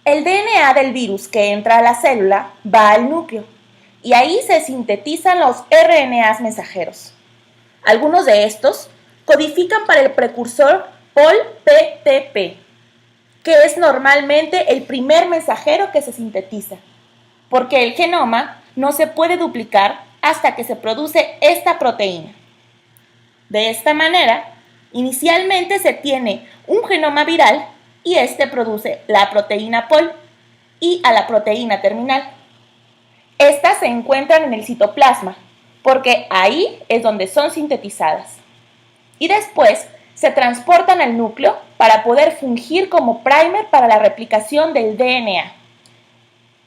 El DNA del virus que entra a la célula va al núcleo y ahí se sintetizan los RNAs mensajeros. Algunos de estos codifican para el precursor POL-PTP, que es normalmente el primer mensajero que se sintetiza, porque el genoma no se puede duplicar hasta que se produce esta proteína. De esta manera, inicialmente se tiene un genoma viral y este produce la proteína POL y a la proteína terminal. Estas se encuentran en el citoplasma, porque ahí es donde son sintetizadas. Y después se transportan al núcleo para poder fungir como primer para la replicación del DNA.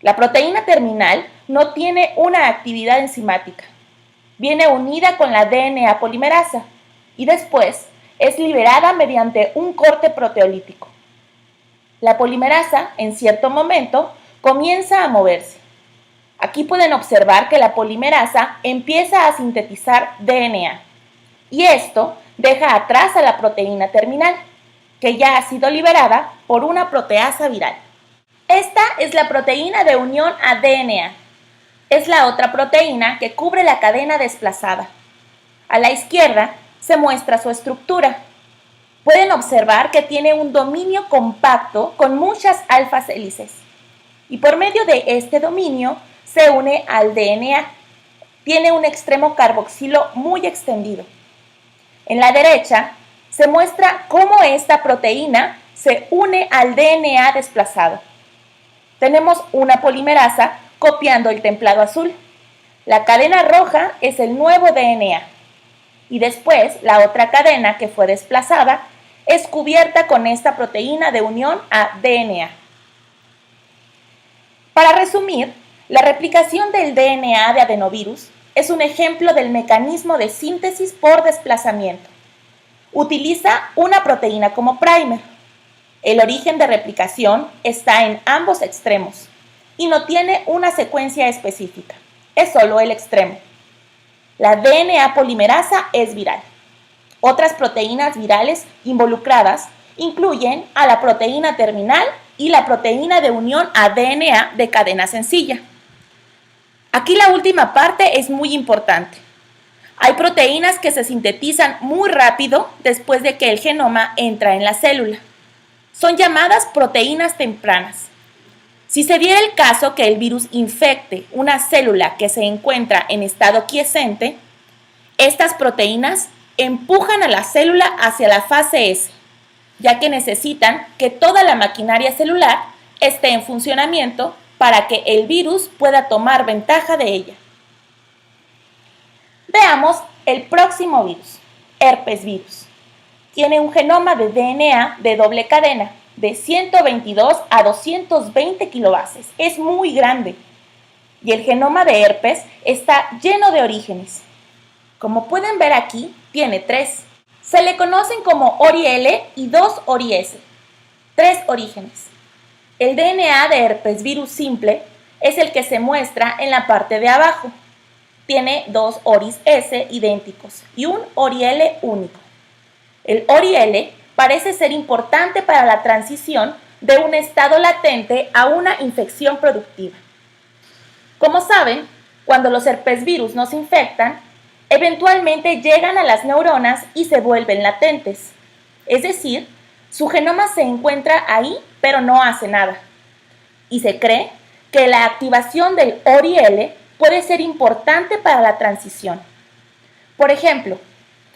La proteína terminal no tiene una actividad enzimática. Viene unida con la DNA polimerasa y después es liberada mediante un corte proteolítico. La polimerasa, en cierto momento, comienza a moverse. Aquí pueden observar que la polimerasa empieza a sintetizar DNA y esto deja atrás a la proteína terminal, que ya ha sido liberada por una proteasa viral. Esta es la proteína de unión a DNA. Es la otra proteína que cubre la cadena desplazada. A la izquierda se muestra su estructura. Pueden observar que tiene un dominio compacto con muchas alfas hélices. Y por medio de este dominio se une al DNA. Tiene un extremo carboxilo muy extendido. En la derecha se muestra cómo esta proteína se une al DNA desplazado. Tenemos una polimerasa copiando el templado azul. La cadena roja es el nuevo DNA. Y después la otra cadena que fue desplazada es cubierta con esta proteína de unión a DNA. Para resumir, la replicación del DNA de adenovirus es un ejemplo del mecanismo de síntesis por desplazamiento. Utiliza una proteína como primer. El origen de replicación está en ambos extremos y no tiene una secuencia específica, es solo el extremo. La DNA polimerasa es viral. Otras proteínas virales involucradas incluyen a la proteína terminal y la proteína de unión a DNA de cadena sencilla. Aquí la última parte es muy importante. Hay proteínas que se sintetizan muy rápido después de que el genoma entra en la célula. Son llamadas proteínas tempranas. Si se diera el caso que el virus infecte una célula que se encuentra en estado quiescente, estas proteínas empujan a la célula hacia la fase S, ya que necesitan que toda la maquinaria celular esté en funcionamiento para que el virus pueda tomar ventaja de ella. Veamos el próximo virus, herpes virus. Tiene un genoma de DNA de doble cadena de 122 a 220 kilobases. Es muy grande. Y el genoma de herpes está lleno de orígenes. Como pueden ver aquí, tiene 3. Se le conocen como ORI-L y 2 ORI-S. 3 orígenes. El DNA de herpes virus simple es el que se muestra en la parte de abajo. Tiene 2 ORIS-S idénticos y un ORI-L único. El ORI-L parece ser importante para la transición de un estado latente a una infección productiva. Como saben, cuando los herpesvirus nos infectan, eventualmente llegan a las neuronas y se vuelven latentes. Es decir, su genoma se encuentra ahí, pero no hace nada. Y se cree que la activación del ORI-L puede ser importante para la transición. Por ejemplo,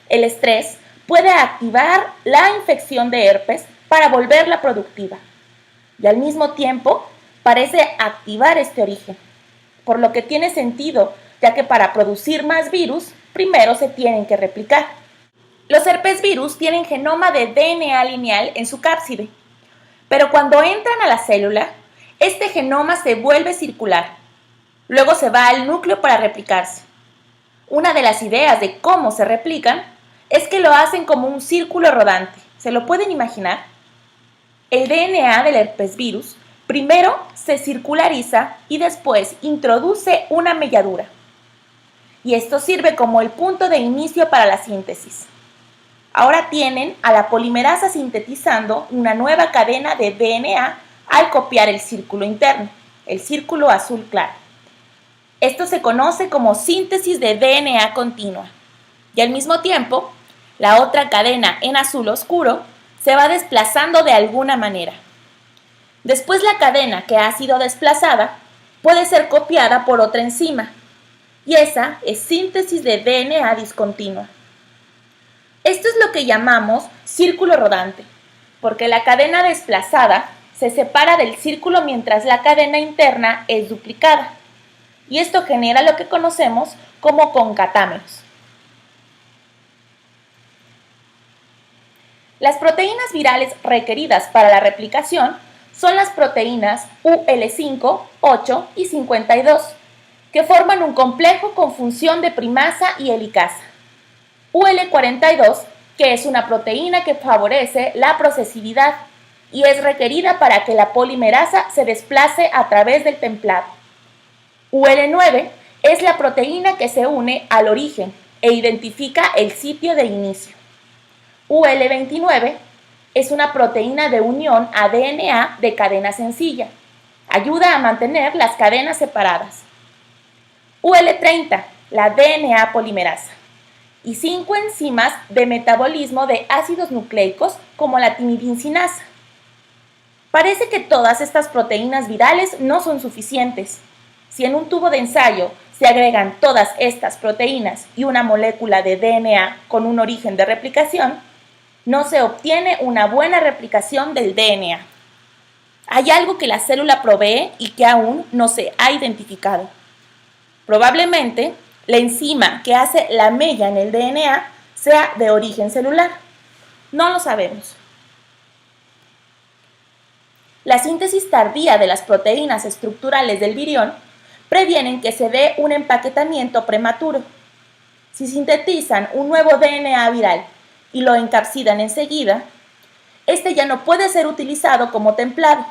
el estrés puede activar la infección de herpes para volverla productiva. Y al mismo tiempo, parece activar este origen. Por lo que tiene sentido, ya que para producir más virus, primero se tienen que replicar. Los herpesvirus tienen genoma de DNA lineal en su cápside, pero cuando entran a la célula, este genoma se vuelve circular. Luego se va al núcleo para replicarse. Una de las ideas de cómo se replican es que lo hacen como un círculo rodante. ¿Se lo pueden imaginar? El DNA del herpesvirus primero se circulariza y después introduce una melladura. Y esto sirve como el punto de inicio para la síntesis. Ahora tienen a la polimerasa sintetizando una nueva cadena de DNA al copiar el círculo interno, el círculo azul claro. Esto se conoce como síntesis de DNA continua. Y al mismo tiempo, la otra cadena en azul oscuro se va desplazando de alguna manera. Después la cadena que ha sido desplazada puede ser copiada por otra enzima, y esa es síntesis de DNA discontinua. Esto es lo que llamamos círculo rodante, porque la cadena desplazada se separa del círculo mientras la cadena interna es duplicada, y esto genera lo que conocemos como concatámeros. Las proteínas virales requeridas para la replicación son las proteínas UL5, 8 y 52, que forman un complejo con función de primasa y helicasa. UL42, que es una proteína que favorece la procesividad y es requerida para que la polimerasa se desplace a través del templado. UL9 es la proteína que se une al origen e identifica el sitio de inicio. UL29 es una proteína de unión a DNA de cadena sencilla. Ayuda a mantener las cadenas separadas. UL30, la DNA polimerasa. Y 5 enzimas de metabolismo de ácidos nucleicos como la timidincinasa. Parece que todas estas proteínas virales no son suficientes. Si en un tubo de ensayo se agregan todas estas proteínas y una molécula de DNA con un origen de replicación, no se obtiene una buena replicación del DNA. Hay algo que la célula provee y que aún no se ha identificado. Probablemente, la enzima que hace la mella en el DNA sea de origen celular. No lo sabemos. La síntesis tardía de las proteínas estructurales del virión previenen que se dé un empaquetamiento prematuro. Si sintetizan un nuevo DNA viral y lo encapsidan enseguida, este ya no puede ser utilizado como templado.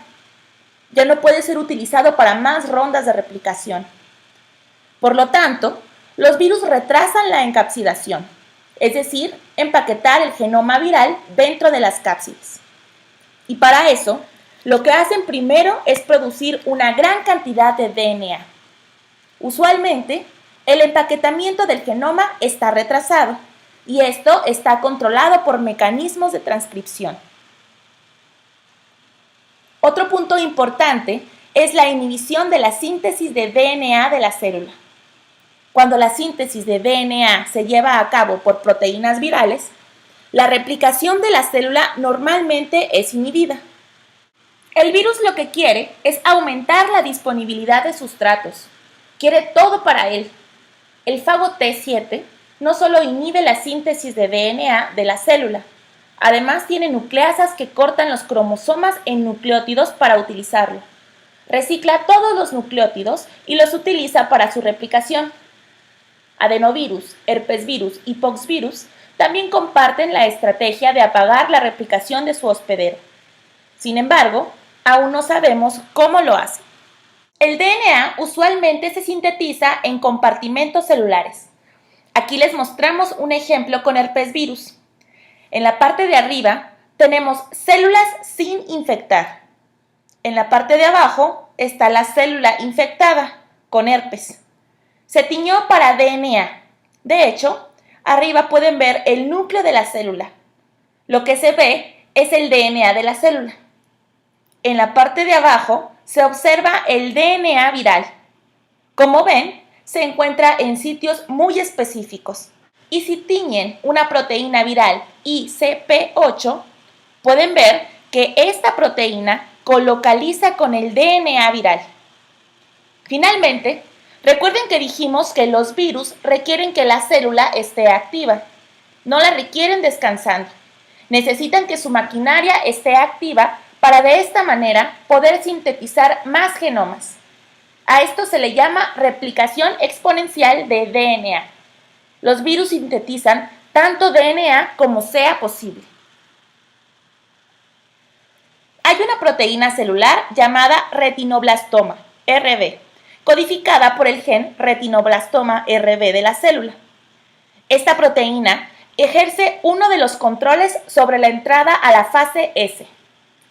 Ya no puede ser utilizado para más rondas de replicación. Por lo tanto, Los virus retrasan la encapsidación, es decir, empaquetar el genoma viral dentro de las cápsides. Y para eso, lo que hacen primero es producir una gran cantidad de DNA. Usualmente, el empaquetamiento del genoma está retrasado y esto está controlado por mecanismos de transcripción. Otro punto importante es la inhibición de la síntesis de DNA de la célula. Cuando la síntesis de DNA se lleva a cabo por proteínas virales, la replicación de la célula normalmente es inhibida. El virus lo que quiere es aumentar la disponibilidad de sustratos. Quiere todo para él. El fago T7 no solo inhibe la síntesis de DNA de la célula, además tiene nucleasas que cortan los cromosomas en nucleótidos para utilizarlo. Recicla todos los nucleótidos y los utiliza para su replicación. Adenovirus, herpesvirus y poxvirus también comparten la estrategia de apagar la replicación de su hospedero. Sin embargo, aún no sabemos cómo lo hace. El DNA usualmente se sintetiza en compartimentos celulares. Aquí les mostramos un ejemplo con herpesvirus. En la parte de arriba tenemos células sin infectar. En la parte de abajo está la célula infectada con herpes. Se tiñó para DNA. De hecho, arriba pueden ver el núcleo de la célula. Lo que se ve es el DNA de la célula. En la parte de abajo se observa el DNA viral. Como ven, se encuentra en sitios muy específicos. Y si tiñen una proteína viral ICP8, pueden ver que esta proteína colocaliza con el DNA viral. Finalmente, recuerden que dijimos que los virus requieren que la célula esté activa. No la requieren descansando. Necesitan que su maquinaria esté activa para de esta manera poder sintetizar más genomas. A esto se le llama replicación exponencial de DNA. Los virus sintetizan tanto DNA como sea posible. Hay una proteína celular llamada retinoblastoma, RB, codificada por el gen retinoblastoma RB de la célula. Esta proteína ejerce uno de los controles sobre la entrada a la fase S.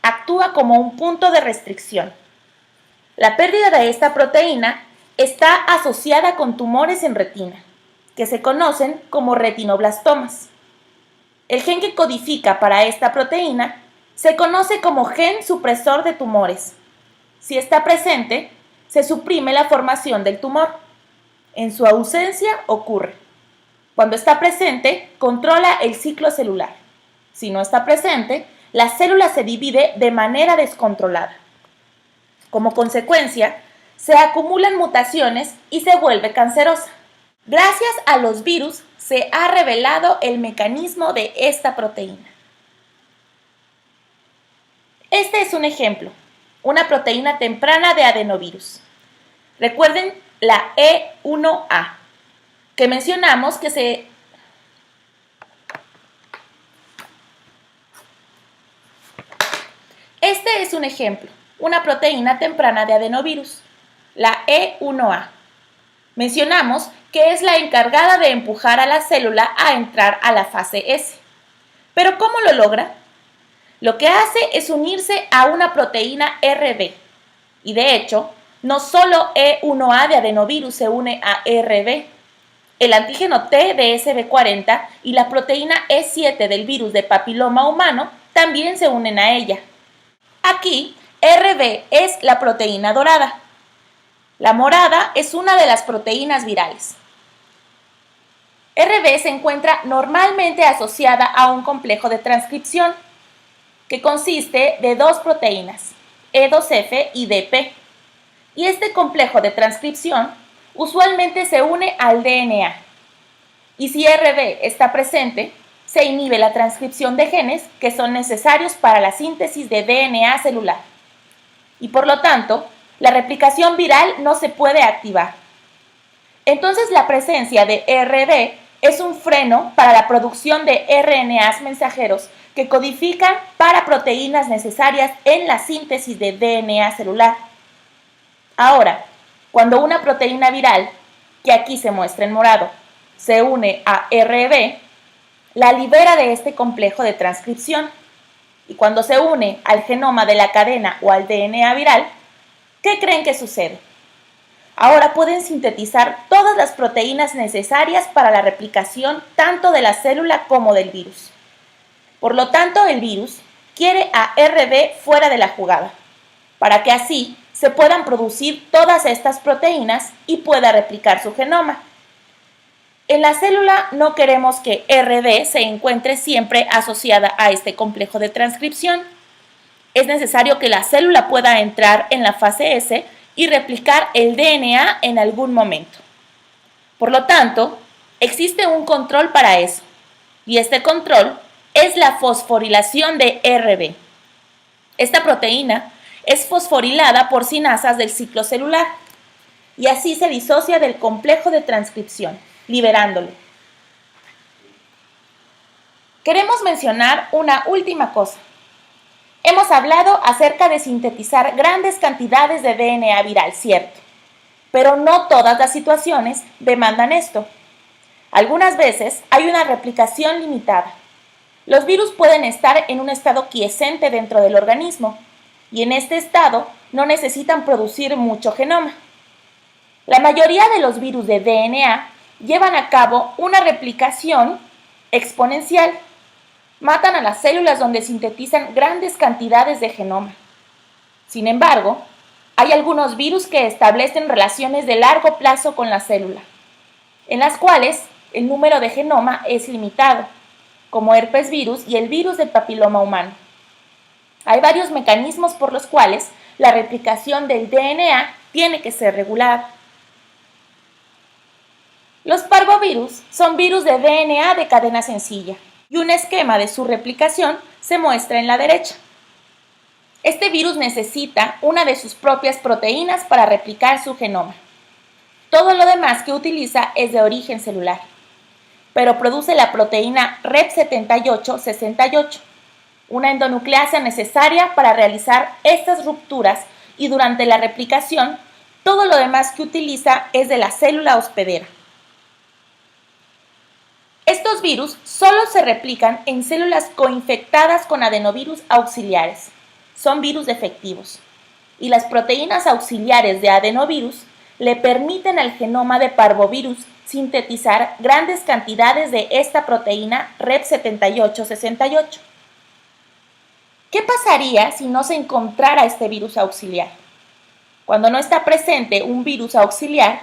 Actúa como un punto de restricción. La pérdida de esta proteína está asociada con tumores en retina, que se conocen como retinoblastomas. El gen que codifica para esta proteína se conoce como gen supresor de tumores. Si está presente, se suprime la formación del tumor. En su ausencia ocurre. Cuando está presente, controla el ciclo celular. Si no está presente, la célula se divide de manera descontrolada. Como consecuencia, se acumulan mutaciones y se vuelve cancerosa. Gracias a los virus se ha revelado el mecanismo de esta proteína. Este es un ejemplo, una proteína temprana de adenovirus. Recuerden la E1A, que mencionamos que Este es un ejemplo, una proteína temprana de adenovirus, la E1A. Mencionamos que es la encargada de empujar a la célula a entrar a la fase S. ¿Pero cómo lo logra? Lo que hace es unirse a una proteína RB. Y de hecho, no solo E1A de adenovirus se une a RB. El antígeno T de SB40 y la proteína E7 del virus de papiloma humano también se unen a ella. Aquí, RB es la proteína dorada. La morada es una de las proteínas virales. RB se encuentra normalmente asociada a un complejo de transcripción que consiste de dos proteínas, E2F y DP. Y este complejo de transcripción usualmente se une al DNA. Y si RB está presente, se inhibe la transcripción de genes que son necesarios para la síntesis de DNA celular. Y por lo tanto, la replicación viral no se puede activar. Entonces la presencia de RB es un freno para la producción de RNAs mensajeros que codifican para proteínas necesarias en la síntesis de DNA celular. Ahora, cuando una proteína viral que aquí se muestra en morado, se une a RB, la libera de este complejo de transcripción. Y cuando se une al genoma de la cadena o al DNA viral, ¿qué creen que sucede? Ahora pueden sintetizar todas las proteínas necesarias para la replicación tanto de la célula como del virus. Por lo tanto, el virus quiere a RB fuera de la jugada, para que así se puedan producir todas estas proteínas y pueda replicar su genoma. En la célula no queremos que RD se encuentre siempre asociada a este complejo de transcripción. Es necesario que la célula pueda entrar en la fase S y replicar el DNA en algún momento. Por lo tanto, existe un control para eso, y este control es la fosforilación de RB. Esta proteína es fosforilada por sinasas del ciclo celular, y así se disocia del complejo de transcripción, liberándolo. Queremos mencionar una última cosa. Hemos hablado acerca de sintetizar grandes cantidades de DNA viral, cierto, pero no todas las situaciones demandan esto. Algunas veces hay una replicación limitada. Los virus pueden estar en un estado quiescente dentro del organismo, y en este estado no necesitan producir mucho genoma. La mayoría de los virus de DNA llevan a cabo una replicación exponencial. Matan a las células donde sintetizan grandes cantidades de genoma. Sin embargo, hay algunos virus que establecen relaciones de largo plazo con la célula, en las cuales el número de genoma es limitado, como herpes virus y el virus del papiloma humano. Hay varios mecanismos por los cuales la replicación del DNA tiene que ser regulada. Los parvovirus son virus de DNA de cadena sencilla, y un esquema de su replicación se muestra en la derecha. Este virus necesita una de sus propias proteínas para replicar su genoma. Todo lo demás que utiliza es de origen celular, pero produce la proteína Rep78-68, una endonucleasa necesaria para realizar estas rupturas, y durante la replicación, todo lo demás que utiliza es de la célula hospedera. Estos virus solo se replican en células coinfectadas con adenovirus auxiliares. Son virus defectivos. Y las proteínas auxiliares de adenovirus le permiten al genoma de parvovirus sintetizar grandes cantidades de esta proteína Rep78-68. ¿Qué pasaría si no se encontrara este virus auxiliar? Cuando no está presente un virus auxiliar,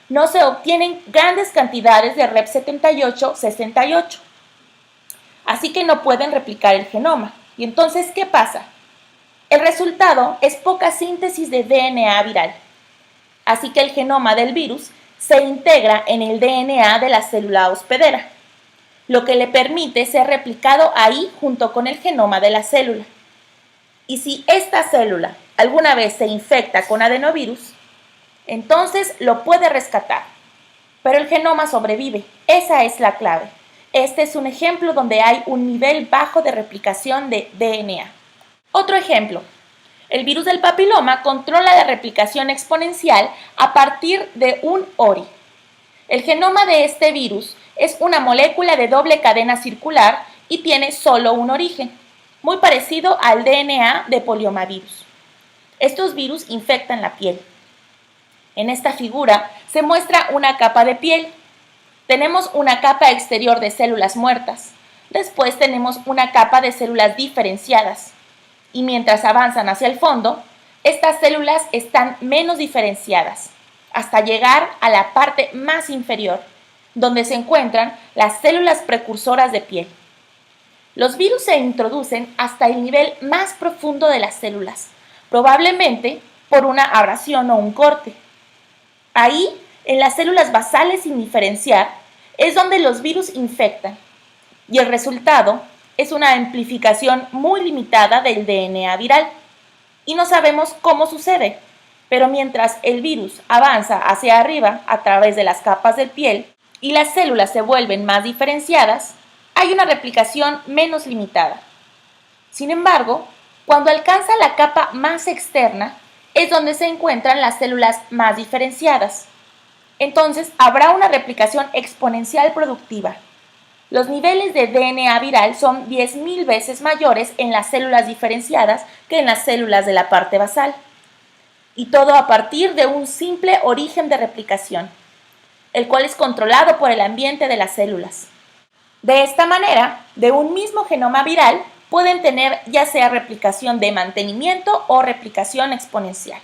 no se obtienen grandes cantidades de Rep78-68. Así que no pueden replicar el genoma. ¿Y entonces qué pasa? El resultado es poca síntesis de DNA viral. Así que el genoma del virus se integra en el DNA de la célula hospedera, lo que le permite ser replicado ahí junto con el genoma de la célula. Y si esta célula alguna vez se infecta con adenovirus, entonces lo puede rescatar, pero el genoma sobrevive. Esa es la clave. Este es un ejemplo donde hay un nivel bajo de replicación de DNA. Otro ejemplo, el virus del papiloma controla la replicación exponencial a partir de un ORI. El genoma de este virus es una molécula de doble cadena circular y tiene solo un origen, muy parecido al DNA de poliomavirus. Estos virus infectan la piel. En esta figura se muestra una capa de piel. Tenemos una capa exterior de células muertas. Después tenemos una capa de células diferenciadas. Y mientras avanzan hacia el fondo, estas células están menos diferenciadas, hasta llegar a la parte más inferior, donde se encuentran las células precursoras de piel. Los virus se introducen hasta el nivel más profundo de las células, probablemente por una abrasión o un corte. Ahí, en las células basales sin diferenciar, es donde los virus infectan, y el resultado es una amplificación muy limitada del DNA viral. Y no sabemos cómo sucede, pero mientras el virus avanza hacia arriba a través de las capas de piel y las células se vuelven más diferenciadas, hay una replicación menos limitada. Sin embargo, cuando alcanza la capa más externa, es donde se encuentran las células más diferenciadas. entonces habrá una replicación exponencial productiva. Los niveles de DNA viral son 10.000 veces mayores en las células diferenciadas que en las células de la parte basal. Y todo a partir de un simple origen de replicación, el cual es controlado por el ambiente de las células. De esta manera, de un mismo genoma viral pueden tener ya sea replicación de mantenimiento o replicación exponencial.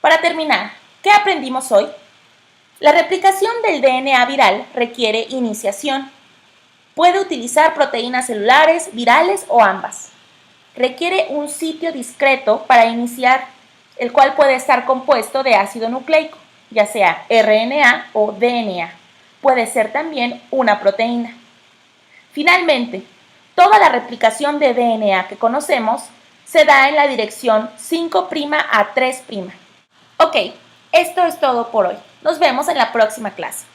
Para terminar, ¿qué aprendimos hoy? La replicación del DNA viral requiere iniciación. Puede utilizar proteínas celulares, virales o ambas. Requiere un sitio discreto para iniciar, el cual puede estar compuesto de ácido nucleico, ya sea RNA o DNA. Puede ser también una proteína. Finalmente, toda la replicación de DNA que conocemos se da en la dirección 5' a 3'. Ok, esto es todo por hoy. Nos vemos en la próxima clase.